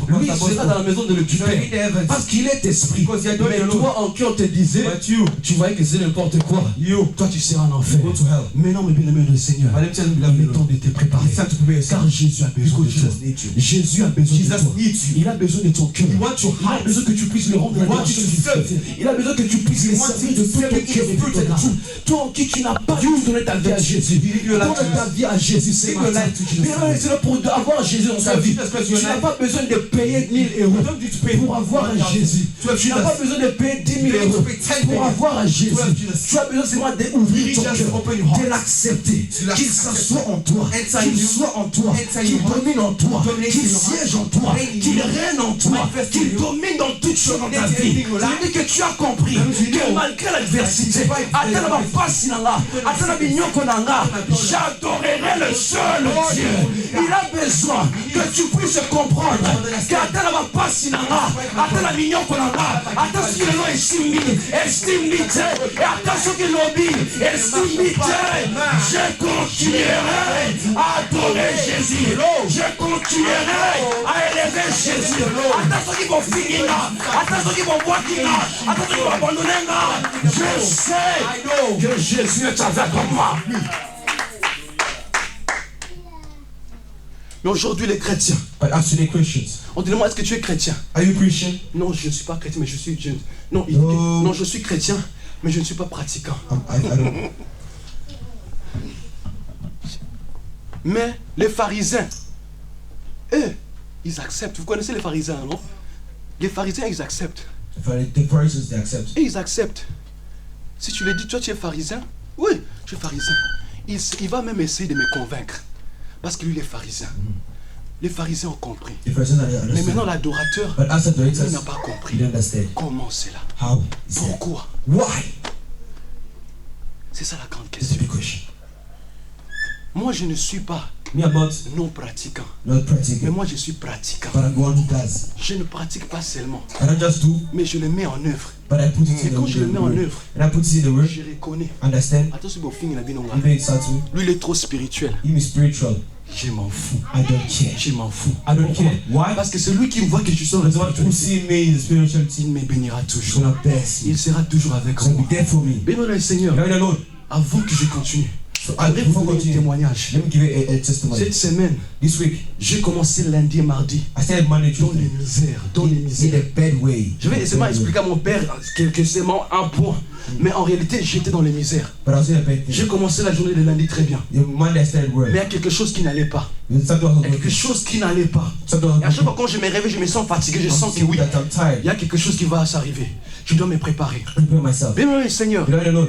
Lui il sera dans la maison de le You know, in the Père. heavens. Parce qu'il est esprit. Because you are doing Mais alone. toi en qui on te disait, But you, tu voyais que c'est n'importe quoi. you, Toi tu seras en enfer. go to hell. Mais non, mes bien-aimés du Seigneur, But let me tell you, il beloved, est temps de te préparer. it's time to prepare Car yourself. Jésus a besoin de Because toi. Jesus needs you. Jésus a besoin de Jesus toi. needs you. Il a besoin de ton cœur. He wants your Il a heart. besoin que tu puisses le rendre He la wants you to serve. Il a besoin que tu puisses He le wants servir you de to tout serve ton him cœur in et de spirit ton and âme. truth. Toi en qui tu n'as pas dû donner ta vie à Jésus. Give your life Donne to ta vie à Jésus ce Give your matin. life to Jesus. Bien, c'est là pour avoir Jésus dans ta So vie. Jesus Christ, Tu your n'as life. pas besoin de payer 1000 euros You don't need to pay pour avoir un Jésus. To have Tu n'as Jesus. pas besoin de payer 10 000 You don't need euros to pay 10 pour million avoir un Jésus. to have Jesus. Tu as besoin seulement d'ouvrir ton Just cœur, open your heart. de l'accepter, To qu'il l'accept. s'assoie en toi, Enter qu'il you. soit en toi, Enter qu'il your heart. domine en toi, Dominate qu'il in your heart. siège en toi, Reign in qu'il you. règne en toi, Manifest in qu'il you. domine dans toutes choses dans ta Dominate vie. everything in your Ça life. veut dire que tu as compris That means you que know. malgré l'adversité, Despite the atteindre ma adversity, face nanga, atteindre binyoko nanga, j'adorerai le seul Dieu. Il a besoin que tu puisses comprendre qu'atteindre ma face nanga, atteindre binyoko nanga, atteindre ce qu'il est estime et atteindre ce qu'il lobby, estime je continuerai à adorer Jésus. Je continuerai à élever Jésus. Attends ceux qui vont finir là. Attends ceux qui vont voir qui là. Attends ceux qui vont abandonner là. Je sais que Jésus est avec moi. Mais aujourd'hui, les chrétiens, But as to the Christians, on te demande est-ce que tu es chrétien? are you Christian? Non, je ne suis pas chrétien, mais je suis. Non, Oh. non, je suis chrétien, mais je ne suis pas pratiquant. I don't. Mais les pharisiens, eux, ils acceptent. Vous connaissez les pharisiens, non? Les pharisiens, ils acceptent. The Pharisees, they accept. Et ils acceptent. Si tu lui dis, toi tu es pharisien? Oui, je suis pharisien. Il va même essayer de me convaincre. Parce que lui, il est pharisien. Les pharisiens ont compris. The Pharisees are Mais understood. maintenant, l'adorateur, But as lui adorators, n'a pas compris. he didn't understand. Comment c'est là? How is that? Pourquoi? Why? C'est ça la grande It's a question. big question. Moi, je ne suis pas Me, I'm not pratiquant. not Mais practical, moi, je suis pratiquant. but I'm the one who does. Je ne pratique pas seulement, I don't just do, mais je le mets en œuvre. but I put it Et in quand je le the mets en word. œuvre, And I put it in the word. je reconnais. Understand? Attention, au fin, il a bien nommé. Even in Satu, Lui, il est trop spirituel. he is spiritual. Je m'en fous. I don't care. Je m'en fous. I don't care. Why? Parce que celui qui me voit que je suis dans la The one who spiritualité, see me in the spirituality il me bénira is toujours. gonna bless me. Il sera toujours avec So moi. be there for me. Bénis le Seigneur. You know the Lord. Avant que je continue, So je voudrais vous before donner un continue, témoignage. let me give you a testimony. Cette semaine, This week, j'ai commencé lundi et mardi I started Monday, dans les Tuesday, misères, dans les in misères. a bad way. Je vais seulement expliquer à mon père que c'est un point. Mais en réalité, j'étais dans les misères. But I was in a bad thing. J'ai commencé la journée de lundi très bien. The Monday, I started work. Mais il y a quelque chose qui n'allait pas. Something was Il y a not quelque working. chose qui n'allait pas. Something was Et à chaque not fois quand je me réveille, je me sens fatigué, je sens que working. oui, That I'm tired. il y a quelque chose qui va s'arriver. Je dois me préparer. Prepare myself. Bien le Seigneur, You know the Lord.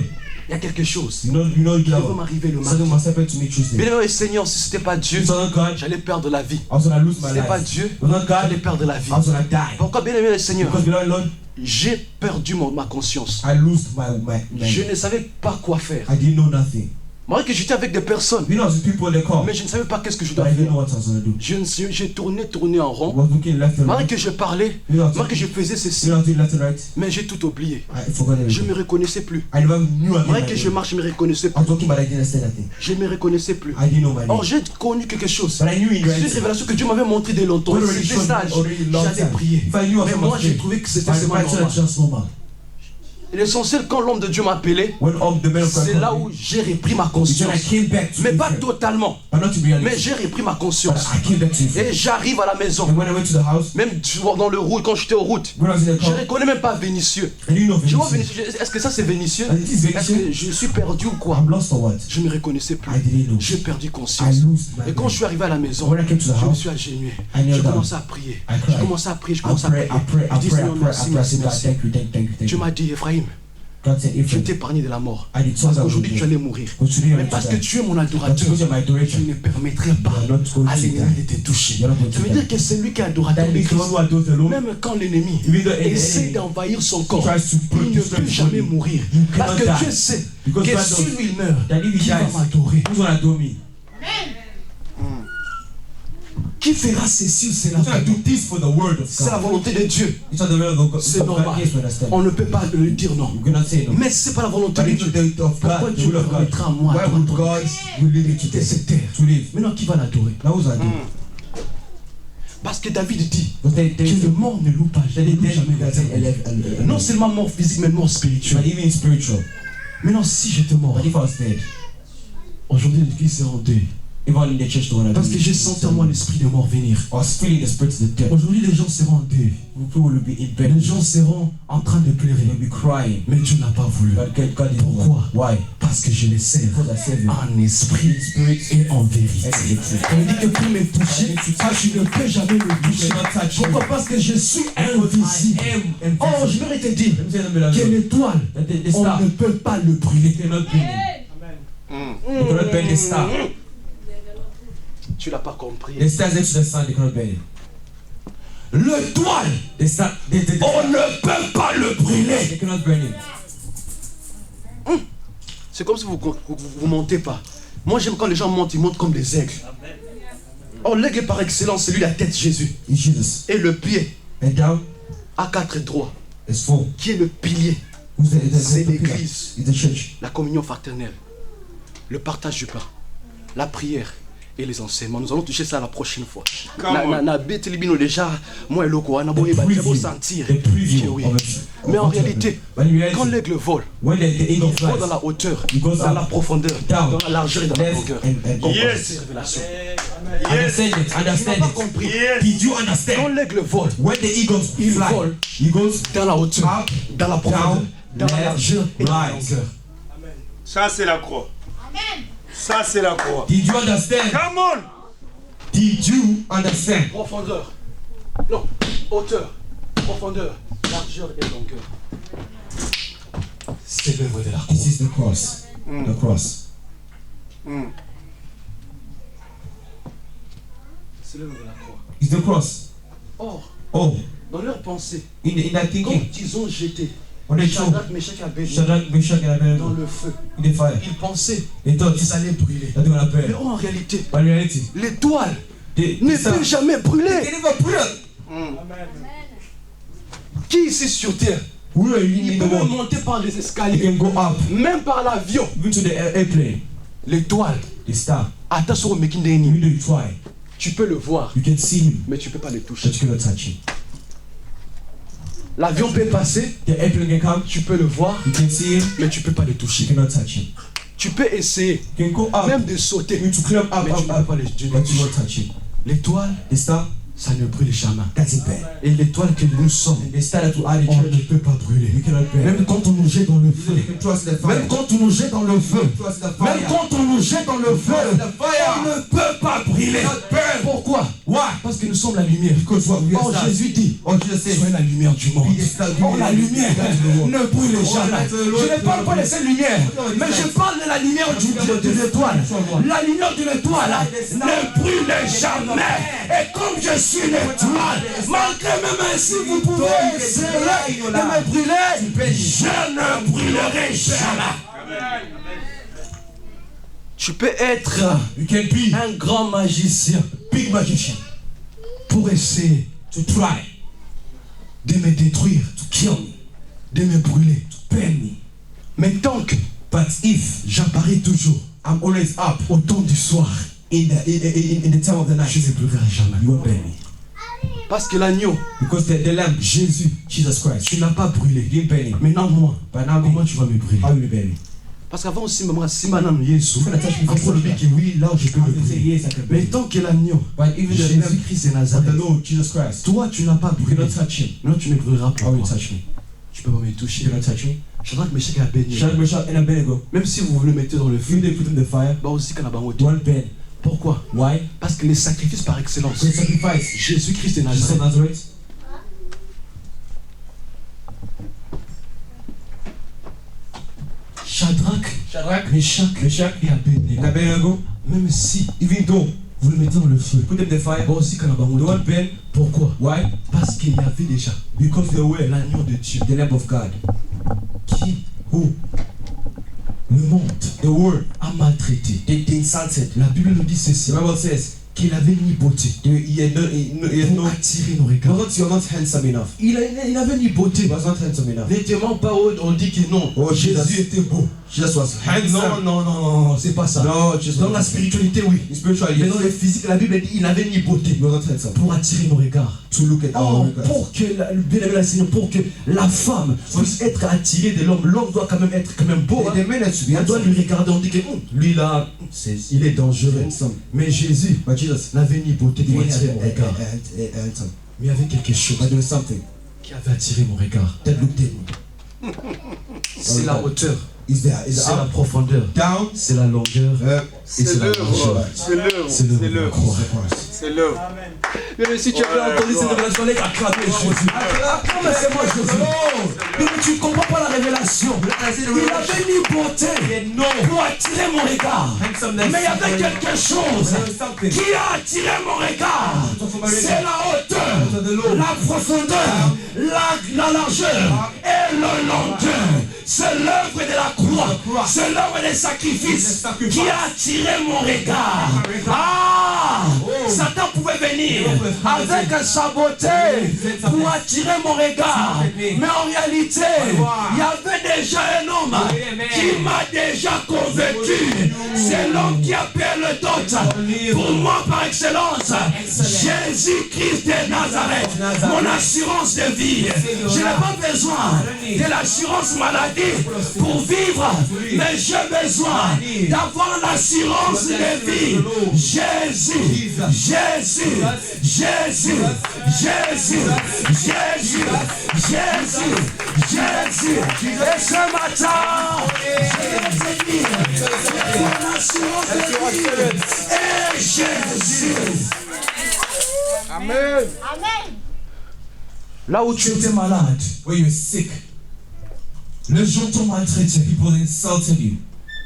il y a quelque chose You know qui va the m'arriver le Something mardi. must happen to me Tuesday. Bien le Seigneur, si ce n'était pas Dieu, If it's not God, j'allais perdre la vie. I was gonna lose Si my ce n'était pas life. Dieu, If it's not j'allais God, perdre la vie. I was gonna die. Pourquoi, bien aimé le Seigneur, Because beloved Lord, j'ai perdu ma conscience. I lose Je ne savais pas quoi faire. I didn't know nothing. Malgré que j'étais avec des personnes, You know, the people they call, mais je ne savais pas qu'est-ce que je but dois I didn't faire. know what I was gonna do. J'ai tourné en I rond. was looking left and Malgré right. que je parlais, You know, malgré que je faisais ceci, you know, left and right. mais j'ai tout oublié. I forgot Je everything. ne me reconnaissais plus. I never knew I Malgré que je marche, je ne me reconnaissais I plus. was talking, but I didn't understand nothing. Je ne me reconnaissais plus. I didn't know my Or name. j'ai connu quelque chose. But I knew in C'est une reality. révélation que Dieu m'avait montré dès longtemps. Already C'était showed ça, me already long j'allais time. prier. If I knew I Mais was moi, gonna j'ai pray, trouvé que c'était I seulement tried normal. just normal. Et l'essentiel, quand l'homme de Dieu m'appelait, When the man of God c'est called là me, où j'ai repris ma then I conscience. came back to Mais the pas faith. totalement. But not to be Mais honest. j'ai repris ma But conscience. I came back to the faith. Et j'arrive à la maison. And when I went to the house, Même dans le route, quand j'étais en route, when I was in the je car, ne reconnais même pas Vénitieux. I didn't know Je vois Vinicius. Vénitieux. Est-ce que ça c'est Vénitieux? And it is Est-ce que Vinicius. je suis perdu ou quoi? I'm lost or what? Je ne me reconnaissais plus. I didn't know. J'ai perdu I conscience. lose my Et quand je suis arrivé à la maison, When I came to the je me house, suis agenouillé. I knelt J'ai down. commencé à prier. I Je cried. commence à prier. Je I commence à pray, prier. I pray, Je I dis pray, I Seigneur, pray, merci, I pray. I merci, said, God, merci. thank you, thank you, thank Dieu you. m'a dit, Ephraim, God said, je Ephraim, t'ai épargné de la mort. I did Parce something qu'aujourd'hui, tu about allais you. mourir. But today Mais I'm parce que going to tu es mon But adorateur, because you're my je adoration, ne permettrai pas you are not going à to l'ennemi die. de te toucher. You're not going Ça to veut die. dire que celui qui est adorateur That de means the one Christ, who adores the Lord, même quand l'ennemi even though essaie enemy d'envahir son corps, tries to il ne produce peut jamais body, mourir. you Parce que cannot Dieu die. sait Because que God si knows lui il meurt, that if he qui va dies, m'adorer? who's gonna adore me? Qui Qui fera ceci ou cela? Who's going to do this for the word of C'est la God? volonté de Dieu. It's not the will of God. C'est normal. Yes, we understand. On ne peut pas lui dire non. You cannot say no. Mais si c'est pas la volonté But de it's Dieu, the will of pourquoi God. The Dieu will of God. permettra à moi Why would de God will leave you quitter to cette terre? to live? Maintenant, qui va l'adorer? Now who's that? Parce que David dit Because que le mort ne loue pas, ne loue jamais l'éternel. Non not seulement mort physique, mais mort spirituel. but even spiritual. Maintenant, si j'étais mort, But if I was dead, aujourd'hui l'église sera en deuil. even in the church, don't want to Parce que j'ai senti en moi l'esprit de mort venir. I was feeling the spirit of the dead. Aujourd'hui, les gens seront en deuil. People will be in bed. Les gens seront en train de pleurer. They'll be crying. Mais Dieu n'a pas voulu. But God is Pourquoi? Why? Parce que je les sers Because I serve you. en esprit et en vérité. On dit que pour me toucher, tu ne peux jamais me toucher. Pourquoi? Parce que je suis invisible. Oh, je vais te dire que l'étoile, on ne peut pas le brûler. You cannot burn the star. Tu l'as pas compris. The stars next to the sun, they cannot burn it. L'étoile, The star, on ne peut pas le brûler. they cannot burn it. C'est comme si vous montez pas. Moi, j'aime quand les gens montent, ils montent comme des aigles. Oh, l'aigle par excellence, c'est lui la tête Jésus. It's Jesus. Et le pied And down à quatre droits, is full. qui est le pilier. Who's C'est the pillar? l'église. It's the church. La communion fraternelle, le partage du pain, la prière et les enseignements. Nous allons toucher ça la prochaine fois. Na bête libino déjà, moi et loko, na boye preview. sentir. The preview que oui. of it. Mais en réalité, But in reality, quand l'aigle vole, when the il eagle vole dans flies, la hauteur, He goes dans up, la profondeur, down, dans la largeur et dans la left longueur. and Comprends Yes. ces révélations. understand it, Tu n'as understand pas it. compris. Yes. Did you Quand understand? l'aigle vole, When the eagles Il fly, vole. he goes dans la hauteur, up, dans la profondeur, down, dans la left, largeur et dans la right. longueur. Ça, c'est la croix. Ça, c'est la croix. Did you understand? Come on. Did you understand? Profondeur, non, hauteur, profondeur, largeur et longueur. C'est l'œuvre de la croix. This is the cross. The cross. C'est l'œuvre de la croix. It's the cross. Or, Oh, dans leur pensée, in that quand thinking, ils ont jeté when they threw Shadrach, Meshach et Abednego Shadrach, Meshach, and dans Abednego le feu, in the fire, ils pensaient they thought qu'ils allaient brûler. that they were gonna Mais burn. en réalité, But in reality, l'étoile they ne peut jamais they brûler. never burn. Qui ici sur terre, We are il in peut the même world. monter par les You escaliers, can go up, même par l'avion. even to the airplane, L'étoile, the star. attends sur le making Even d'ennemi. though you try, Tu peux le voir, you can see him, mais tu peux pas le toucher. but you cannot touch him. L'avion peut passer, The airplane can come, tu peux le voir, you can see him, mais tu peux pas le you toucher. cannot touch him. Tu peux essayer You can go up, même de sauter, you to climb up, mais tu up, ne peux up, pas le toucher. but you won't touch him. L'étoile, The star, ça ne brûle jamais. that's it, burn. Et l'étoile que nous sommes, And the star that will add the on ne church, peut pas brûler. you cannot burn. Même quand on nous jette dans le feu, You can trust the fire. même quand on nous jette dans le feu, Trust the même fire. quand on nous jette dans le feu, on ne peut pas brûler. Pourquoi? Parce que nous sommes la lumière. Because what we are Or stars. Jésus dit, Oh, Jesus says, soyez la lumière du monde. be the star, be Or the la light. lumière ne brûle jamais. the Lord. Je ne parle pas de cette lumière, mais je parle de la lumière de l'étoile. La lumière de l'étoile ne brûle jamais. Et comme je suis l'étoile, malgré même ainsi vous pouvez essayer de me brûler, je ne brûlerai jamais. Tu peux être You can be un grand magicien, big magician pour essayer to try de me détruire, to kill me, de me brûler. to burn me. Mais tant que But if j'apparais toujours I'm always up au temps du soir, in the time of the night, je ne brûlerai jamais. you won't burn me. Parce que l'agneau, Because the lamb, Jésus, Jesus Christ, tu n'as pas brûlé. you didn't burn him. Maintenant moi, But now comment tu vas me brûler? how will you burn me? Parce qu'avant aussi, maman, si maintenant Jésus, When I touch me, après le dit que oui, là je peux I me will say brûler. yes, I can burn Mais him. tant que l'agneau, But even the lamb Jésus-Christ de of the Nazareth, Lord Jesus Christ, toi tu n'as pas you brûlé. cannot touch him. Maintenant tu ne brûleras pas. How will you touch me? Tu peux pas me You toucher. cannot touch me. Shadrach, Meshach et Abednego, Shadrach, Meshach, and Abednego, même si vous le mettez dans le feu, if they put in the fire, bah aussi qu'on a bangoté. you won't burn. Pourquoi? Why? Parce que les sacrifices par excellence, Because sacrifice. Jésus-Christ de Jesus of Nazareth, Nazareth, Shadrach, Meshach et Abednego, and Abednego, même si even though vous le mettez dans le feu, put them in the fire, bah aussi qu'on a they won't bangoté. burn. Pourquoi? Why? Parce qu'il y avait déjà Because they were l'agneau de Dieu the Lamb of God, qui, who le monde, the world a maltraité. they insulted. La Bible nous dit ceci. The Bible says, qu'il avait ni beauté He had pour no. attirer nos regards. You're not handsome enough. Il avait ni beauté. He was not handsome enough. N'était pas on dit que non. Oh, Jésus était beau. Jesus was handsome. Non, c'est pas ça. No, Jesus Dans la was spiritualité, oui. spiritually. Mais dans le physique, la Bible dit il n'avait ni beauté He was not handsome. pour attirer nos regards. To look at our regards. Pour que pour que la femme puisse être attirée de l'homme, l'homme doit quand même être quand même beau. The man has to be On doit handsome. lui regarder, on dit que lui là, il est dangereux. Handsome. Mais Jésus But Jesus, n'avait ni beauté he pour had attirer mon regard. handsome. Mais il y avait quelque chose But there was something qui avait attiré mon regard. that looked at me. C'est la hauteur, Is there? Is c'est la up, profondeur, down? c'est la longueur et c'est la largeur. C'est l'œuvre. C'est l'œuvre de la croix. C'est l'œuvre. Mais si tu as entendu cette révélation, les acclamer Jésus. Acclame Seigneur Jésus. Mais tu ne comprends pas la révélation. Il avait mis beauté pour attirer mon regard. Mais il y avait quelque chose qui a attiré mon regard. C'est la hauteur, la profondeur, la largeur et le longueur. C'est l'œuvre de la croix. C'est l'œuvre des sacrifices qui a attiré mon regard. Ah! Satan pouvait venir avec sa beauté pour attirer mon regard. Mais en réalité, il y avait déjà un homme qui m'a déjà convaincu. C'est l'homme qui appelle d'autres. Pour moi, par excellence, Jésus-Christ de Nazareth, mon assurance de vie. Je n'ai pas besoin de l'assurance maladie pour vivre, mais j'ai besoin d'avoir l'assurance de vie. Jésus, Jésus, Jésus, Jésus, Jésus, Jésus, Jésus. Et ce matin, je vais te dire, c'est l'assurance de vie. Et Jésus. Amen. Là où tu étais malade, Where you're sick, les gens t'ont maltraité. people insulted you.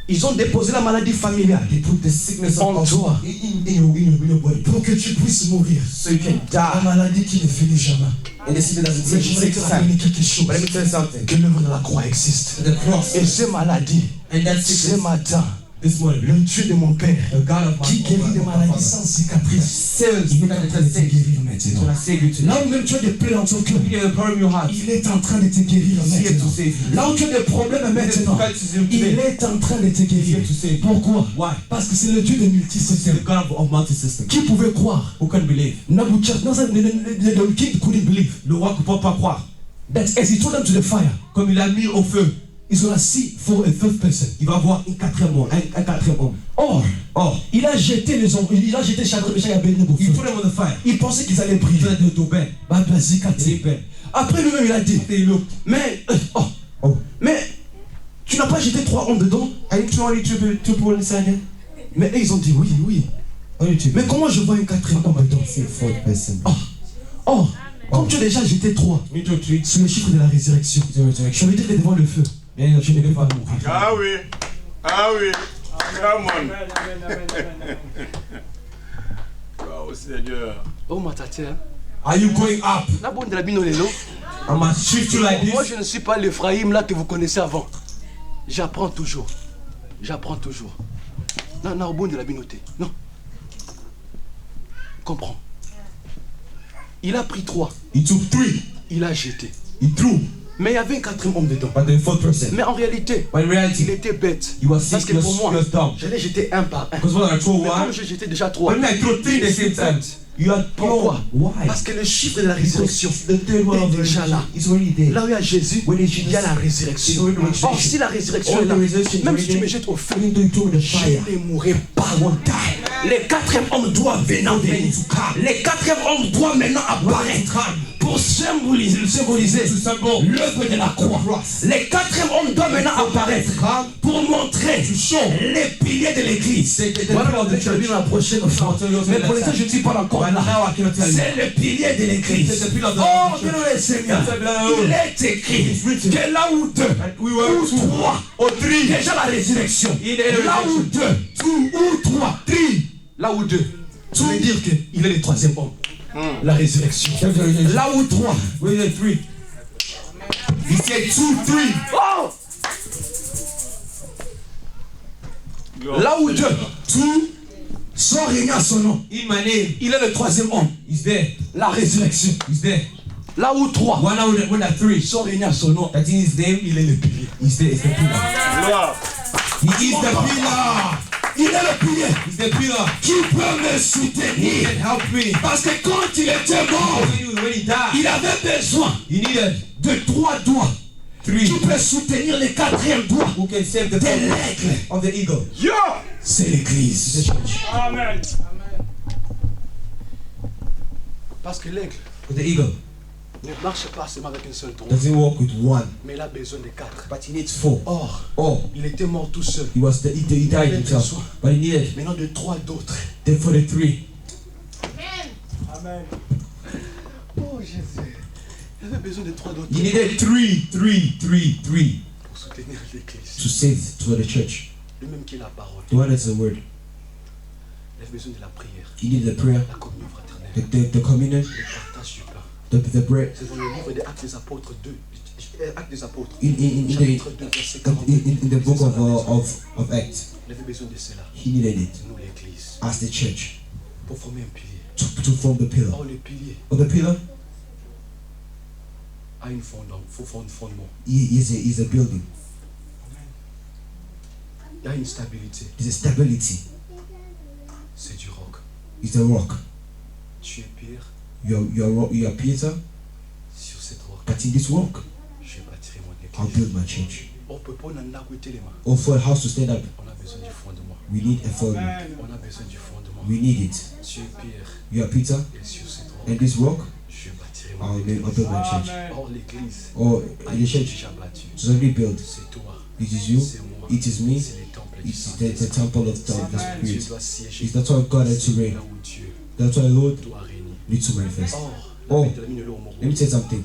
Ils ont déposé la maladie familiale They put the sickness en toi in your body pour que tu puisses mourir. so you can La die. maladie qui ne finit jamais. And the sickness doesn't Mais take j'aimerais te rappeler quelque chose. But let me tell you something. Que l'œuvre de la croix existe. The cross Et ces maladies, and that ce sickness matin, this morning, le Dieu de mon Père, the God of qui guérit des maladies sans cicatrice, il est en train de te guérir maintenant. I save you today. Là où même tu as des plaies dans ton cœur, You have a problem in your heart. il est en train de te guérir He's here to maintenant. save you. Là où tu as des problèmes maintenant, il today. est en train de te guérir. He's here to save you. Pourquoi? Why? Parce que c'est le Dieu de It's multisystèmes. the God of multi-system. Qui pouvait croire? Who can believe? The king couldn't believe Le roi ne peut pas croire. that as he told them to the fire, Comme il a mis au feu, ils ont assis for a third person. il va avoir un quatrième homme. Un quatrième homme. Or, il a jeté les hommes, il a jeté Shadrach, Meshach et Abednego au Il feu. put them on the fire. Il pensait qu'ils allaient Il briller. faisait de Ben. Bah, vas-y, Cathy. Il est Ben. Après lui-même, il a dit, Et l'eau. mais, Oh. mais, tu n'as pas jeté 3 hommes dedans? Are you trying to people inside here? Mais eux, ils ont dit oui. Mais comment je vois un quatrième homme dedans? C'est fourth person. Comme tu as déjà jeté 3, Me too, three. c'est le chiffre de la résurrection. Je veux dire que devant le feu, je ne vais pas mourir. Ah oui. Ah oui. Come on. Gloire au Seigneur. Oh, ma tati, hein. Are you going up? La bonne de la bino lelo. I must shift you like Moi, this. je ne suis pas l'Ephraïm là que vous connaissez avant. J'apprends toujours. Non, non, au bon de la binoté. Non. Comprends. Il a pris 3. He took 3. Il a jeté. He threw. Mais il y avait un quatrième homme dedans. But the fourth person. Mais en réalité, But in il reality, était bête. he was Parce sick. que pour moi, He was dumb. je l'ai jeté un par un. Because when I throw Mais comme one, j'ai jeté déjà 3. when I throw 3 at the same time, you are Pourquoi? Why? Parce que le chiffre de la résurrection The third one of est déjà là. is already there. Là où il y a Jésus, il y a la résurrection. Or, si la résurrection est là, même si tu me jettes au feu, Even though you throw in the je fire, ne mourrai pas. Les 4e hommes doivent venir. Les 4e hommes doivent maintenant apparaître pour symboliser l'œuvre de la croix. Les 4e hommes doivent maintenant apparaître pour montrer les piliers de l'église. Voilà, on va dire la prochaine fois. Mais pour l'instant, je ne suis pas encore là. C'est le pilier de l'église. Oh, bien le Seigneur. Il est écrit que là où 2 ou 3, déjà la résurrection. Là où 2 ou 3, là où 2, ça veut dire qu'il est le 3e homme. La résurrection. Là où 3, where is the 3? He said 2, 3. oh! Gloire Là au où 2, Seigneur. 2, Sont réunis à son nom. In my name. Il est le troisième homme. He's there. La résurrection. He's there. Là où trois One out when that three. sont réunis à son nom, That in his name, il est le pilier. he's there. He's the pillar. Gloire. He is the pillar. Il est le pilier He's the pillar. qui peut me He soutenir. can help me. Parce que quand il était mort, When he died, il avait besoin he needed de trois doigts three qui peut soutenir le quatrième doigt who can save the de feet l'aigle. of the eagle. Yo. C'est l'église. Amen. Parce que l'aigle But the eagle ne marche pas seulement avec une seule trompe, doesn't walk with one, mais il a besoin de quatre. but he needs four. Or, Oh, il était mort tout seul. he died himself, but he needed Maintenant de trois d'autres. for the three. Amen. Oh Jésus. Il avait besoin de trois d'autres He needed three pour soutenir l'église. to save for the church. Lui-même qui est la parole. The one that's the word. Il avait besoin de la prière, He needed the prayer, la communion fraternelle, the communion, le partage du pain. the bread. C'est dans le livre des Actes des Apôtres 2. Actes des Apôtres. In Chapitre 2, verset 42. in the book of Acts, Il avait besoin de cela. he needed it Nous l'église. as the church Pour former un pilier. to form the pillar. Or le pilier Or the pillar a une fondement. is a building. Il y a une stabilité. It's a stability. C'est du roc. It's a rock. Tu es Pierre. You are Peter, Sur cette roc, but in this rock, je bâtirai mon I'll église. build my church. On peut pas en les mains. Or for a house to stand up, On a besoin du fondement. we need a foundation. On a besoin du fondement. We need it. Tu es Pierre. You are Peter, Et sur cette roc, and this rock, je bâtirai I'll mon église. build my church. Or l'église Or a the été church déjà bâtue. is already built. C'est toi. It is you, C'est moi. it is me, C'est les temples du it's Saint-Esprit. the temple of the Dieu Spirit. doit siéger. It's that's why God had to reign. Là où Dieu That's why Lord doit régner. needs to manifest. Or, Oh. la bête de la mine au Let me say something.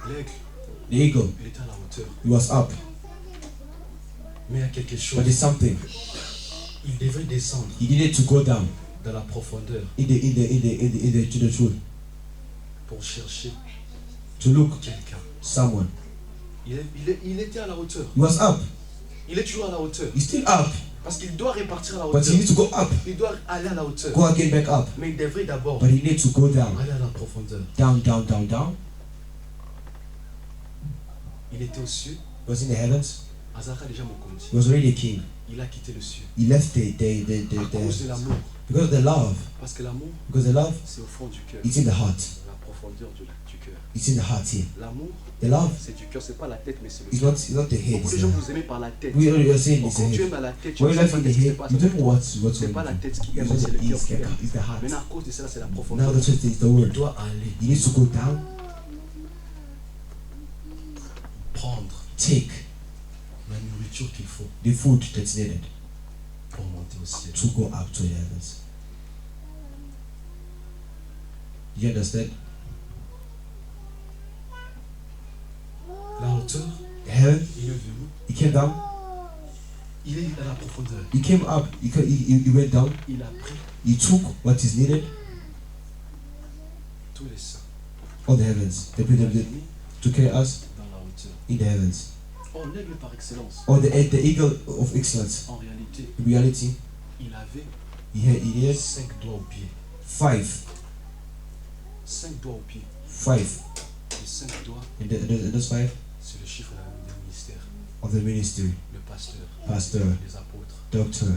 L'aigle, The eagle, il était à la hauteur. he was up, Mais il y a quelque but chose. there's something. Il devait descendre He needed to go down dans la profondeur to the truth, pour chercher to look quelqu'un. someone. Il était à la hauteur. He was up. Il est toujours à la hauteur. He's still up, Parce qu'il doit répartir à la but hauteur. he needs to go up, Il doit aller à la hauteur. go again back up. Mais il devrait d'abord But he needs to go down, aller à la profondeur. down. Il était au cieux. He was in the heavens. Azara déjà Mokondi. He was already a king. Il a quitté le cieux. He left À cause de l'amour. because of the love. Parce que l'amour, Because the love, c'est au fond du cœur. it's in the heart. La profondeur du cœur. It's in the heart here. L'amour, The love c'est du cœur. C'est pas la tête, mais c'est le is cœur. not the head. Beaucoup It's de gens the, vous aimez par la tête. we are saying Bon, it's quand the tu head. aimes à la tête, tu When ne you sais love pas in the ce qui se head, passe. you don't know what's C'est pas la going tête qui on. aime, mais c'est le cœur qui aime. It's the heart. Maintenant, à cause de cela, c'est la Now profondeur. the truth is the Il word. doit aller He needs to go down, prendre take la nourriture qu'il faut the food that's needed pour monter au ciel. to go up to the heavens. You understand? La hauteur, The heaven, il est venu. he came down, Il est à la profondeur. he came up, he went down, Il a pris he took what is needed, tous les saints. all the heavens, Il l'a the, mis to carry us dans la hauteur. in the heavens. Oh, l'aigle par excellence. Or the eagle of excellence. En réalité, In reality, il avait he had 5 doigts au pied. 5 5 doigts au pied. Les 5 doigts, and those 5 c'est le chiffre du ministère. of the ministry: Le pasteur, pastor, les apôtres, doctor,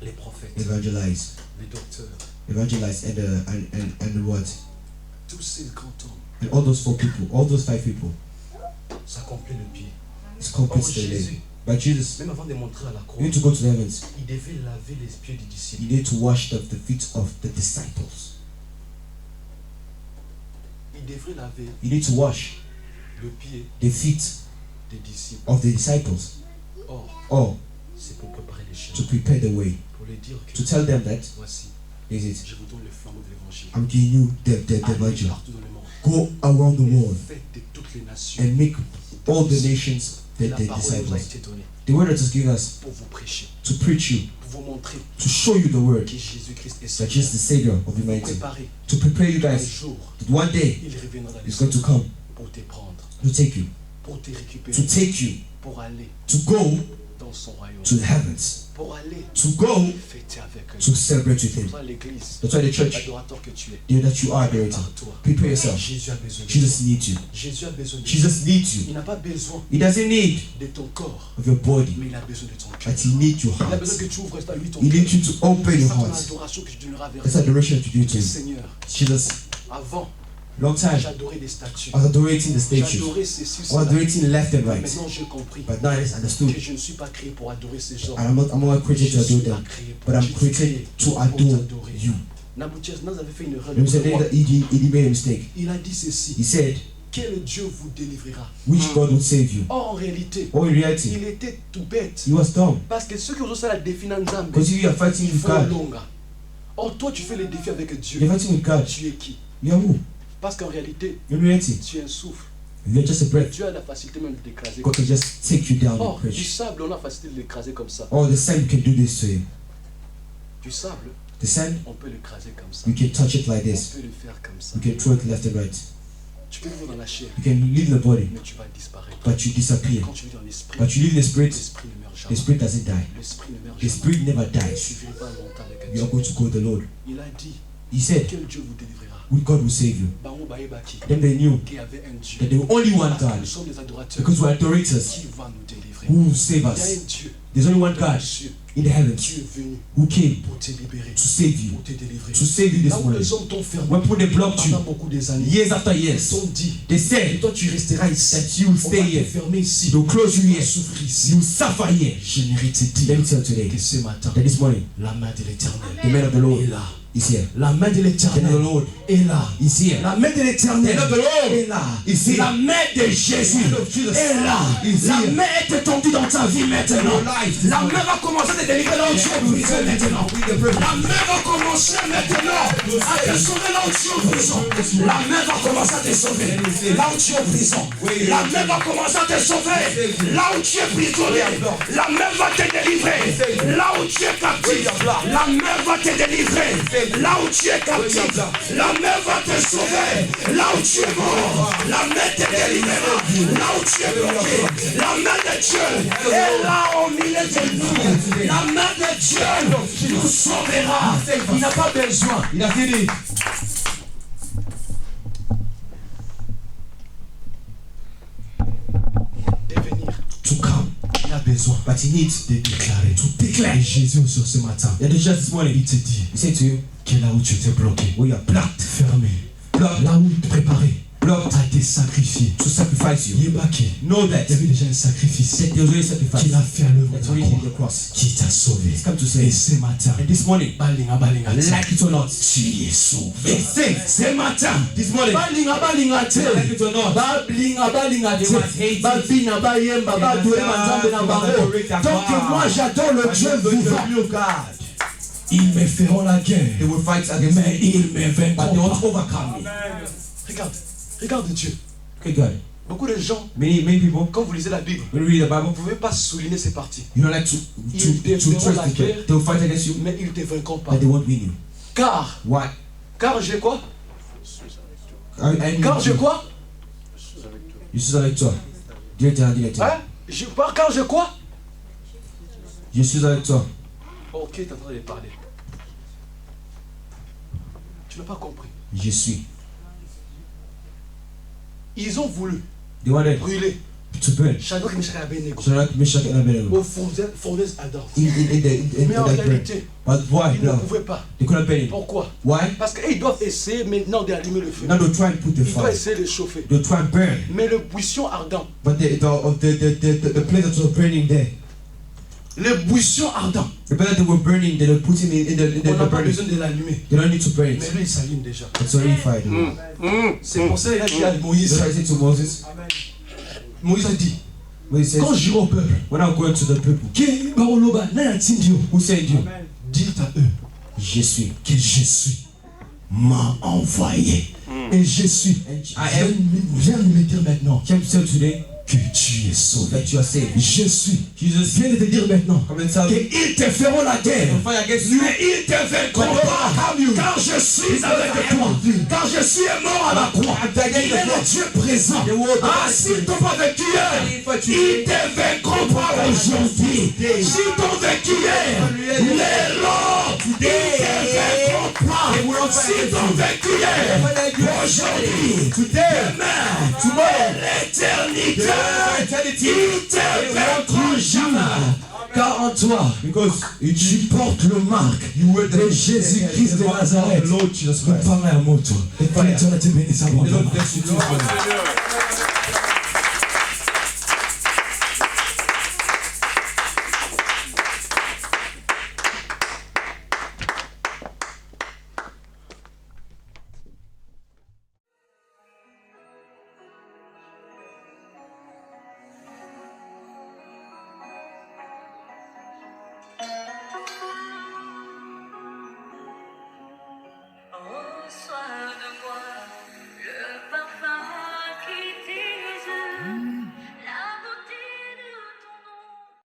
les prophètes, evangelize, les docteurs. and what? Tous ces grands hommes, And all those 4 people, all those 5 people, ça complète le pied. it's Or complete the Jésus, leg. But Jesus, même avant de montrer à la croix, you need to go to the heavens. il devait laver les pieds des You disciples. need to wash the feet of the disciples. Il devrait laver You need to wash le pied the feet des disciples. of the disciples. Or, Or, c'est pour préparer les to chemins. prepare the way. Pour les dire que To tell them that, voici, is it, je vous donne le flambeau de l'évangile. I'm giving you the Allez evangel. partout dans le monde. Go around the world Faites de toutes les nations. and make all the nations Et the la parole nous a disciples. été donnée The word that is given us pour vous prêcher, to preach you, pour vous montrer to show you the word, que Jésus-Christ est that Seigneur. is the Savior of Pour humanity, préparer to prepare you un guys jour, that one day il reviendra dans les is going to cieux come pour te prendre, to take you, pour te récupérer, to take you, pour aller to go dans son royaume. to the heavens, Pour aller to go fêter avec eux. to celebrate with him. Toi, l'église, That's why the church, l'adorateur que tu es, you know, that you are adorating. toi. Prepare yourself. Jésus a besoin de toi. Jesus needs you. Jésus a besoin de toi. Jesus needs you. Il n'a pas besoin He doesn't need de ton corps, of your body, mais il a besoin de ton cœur. but he needs your Il a heart. besoin que tu ouvres à lui ton He cœur. needs you to open your C'est ton heart. adoration que tu donneras vers That's lui. adoration to do to him. Seigneur, Jesus, avant, long time, j'adorais les statues. I was adorating the statues. J'adorais ceci, I was cela. adorating left and right. Maintenant, j'ai compris But now it's understood. que je ne suis pas créé pour adorer ces gens. And I'm not created to Je suis adore pas them, créé but I'm je suis créé created to pour adore t'adorer. you. Nabuchodonosor avait fait une erreur. There was a day that he made a mistake. Il a dit ceci. He said, Quel Dieu vous délivrera? which God will save you? Or, en réalité, Or in reality, il était tout bête. he was dumb. Parce que ceux qui ont ça la défi dans Nzambe, Because you are fighting ils with font God. longa. Or, toi, tu fais les défis avec Dieu. You're fighting with God. Tu es qui? You're who? Parce qu'en réalité, In reality, tu es un souffle. you're just a breath. Dieu a la facilité même de t'écraser. God can just take you down and Or, du crush. sable, on a la facilité de l'écraser comme ça. Oh, the sand, you can do this to him. Du sable, The sand, on peut l'écraser comme ça. you can touch it like On this. peut le faire comme ça. You can throw it left and right. Tu peux vivre dans la chair, You can live in the body, mais tu vas disparaître. but you disappear. Quand tu vis dans l'esprit, But you live in the spirit, l'esprit ne meurt the jamais. spirit doesn't die. L'esprit ne meurt The jamais. spirit never Tu dies. ne vivras pas longtemps avec You Dieu. are going to go to the Lord. Il a dit, He said, quel Dieu vous délivrera? God will save you. Bango Baebaki, Then they knew qu'il y avait un Dieu. that they were only one Parce que nous God. sommes des adorateurs. Because we're adorators Qui va nous délivrer? who will save Il y a us. un Dieu There's only one dans les God cieux in the heavens qui est venu who came pour te libérer, to save you, pour te délivrer. to save you Là this où morning. les hommes t'ont fermé When people they blocked you, pendant beaucoup des années, years after ils years, t'ont dit, they et said toi tu resteras ici. that you will On stay va te here. fermer ici. They'll close you Tu vas here. souffrir ici. You will suffer here. Je mérite de Let dire me tell you today que ce matin, that this morning, la main de the l'Éternel man of the Lord est là. is here. La main de The hand of l'Éternel the Lord est là. is here. La main de l'Éternel The hand of the Lord est là. is here. La main de Jésus The hand of Jesus est là. is La here. main est étendue dans ta vie maintenant. Your life. La main va commencer à te délivrer là où tu es brisé maintenant. La main va commencer maintenant à te sauver là où tu es en prison. La main va commencer à te sauver là où tu es en prison. La main va commencer à te sauver là où tu es prisonnier. La main va te délivrer là où tu es captif. La main va te délivrer là où tu es captif. La main va te sauver là où tu es mort. La main te délivrera là où tu es bloqué. La main de Dieu est là au milieu de nous. La main de Dieu nous sauvera. Il n'a pas besoin. Il a fini. De venir. To come. Il a besoin But he needs de déclarer. to declare. Jésus sur ce matin, That is just this morning. il te dit He said to you, que là où tu étais bloqué, we are blocked, fermé, blocked, là où il te préparait, blocked a été sacrifié. to sacrifice you. Yébaki, Know that il y avait déjà un sacrifice there was already a sacrifice qu'il a fait à l'œuvre that's de la already in croix, the cross. qui t'a sauvé. It's come to Et save. ce matin, And this morning, balinga balinga te, like it or not, tu es sauvé. it's safe. Ce matin, This morning, balinga balinga te, like it or not, balinga balinga They must hate te, it. babina bayemba badore manzambe na bango. Donc que moi j'adore le Dieu vivant. Ils me feront la guerre, they will fight against mais me, ils me but they vaincront won't pas. overcome me. Regarde Dieu. Okay, God. Beaucoup de gens, Many people, quand vous lisez la Bible, when you read the Bible, vous ne pouvez pas souligner ces parties, you don't like to trace la people. guerre. They will fight against you, mais ils ne te vaincront pas. but they won't win you. Car Why? j'ai quoi? I Car j'ai quoi? Je suis avec toi. Directeur. Hein? Car j'ai quoi? Je suis avec toi. Ok, t'es en train de parler. Tu n'as pas compris. Je suis. Ils ont voulu They wanted brûler to burn. Shadrach, Meshach et Abednego Shadrach, Meshach, and Abednego. au fournaise ardente. In Mais en that burn. réalité, But why? ils ne No. pouvaient pas. They couldn't burn it. Pourquoi? Why? Parce qu'ils doivent essayer maintenant d'allumer le feu. Now they'll try and put the Ils doivent fire. essayer de chauffer. They'll try and burn. Mais le buisson ardent, But the place that was burning there, le buisson ardent, the place that they were burning, they will put him in the on n'a pas burning. besoin de l'allumer. They don't need to burn Mais it. lui, il s'allume déjà. It's already fired. C'est pour ça qu'il a dit à Moïse. That's what I said to Moses. Moïse a dit, When he says, quand j'irai au peuple, when I'm going to the people, qui baroloba, n'a tindio, who sent you? dites à eux Je suis. que je suis m'a envoyé. Et je suis. I am. Viens de me dire maintenant Came to tell today que tu es sauvé. that you are saved. Je suis. Jesus, Viens de te dire maintenant come and tell me, qu'ils te feront la guerre, fight against you, mais ils te vaincront pas. Car je suis avec toi. Car je suis mort à la croix. Il est le Dieu présent. Ah, s'ils t'ont pas vaincu hier, ils te vaincront pas aujourd'hui. S'ils t'ont vaincu hier, les lords, ils te vaincront pas. S'ils t'ont vaincu hier, aujourd'hui, demain, l'éternité, ils te vaincront jamais. Car en toi, because tu portes le marque de Jésus-Christ de Nazareth. Lord Jesus Le Christ. Père est à moi, toi. Que l'éternité bénisse à moi. The Lord bless you too. Seigneur.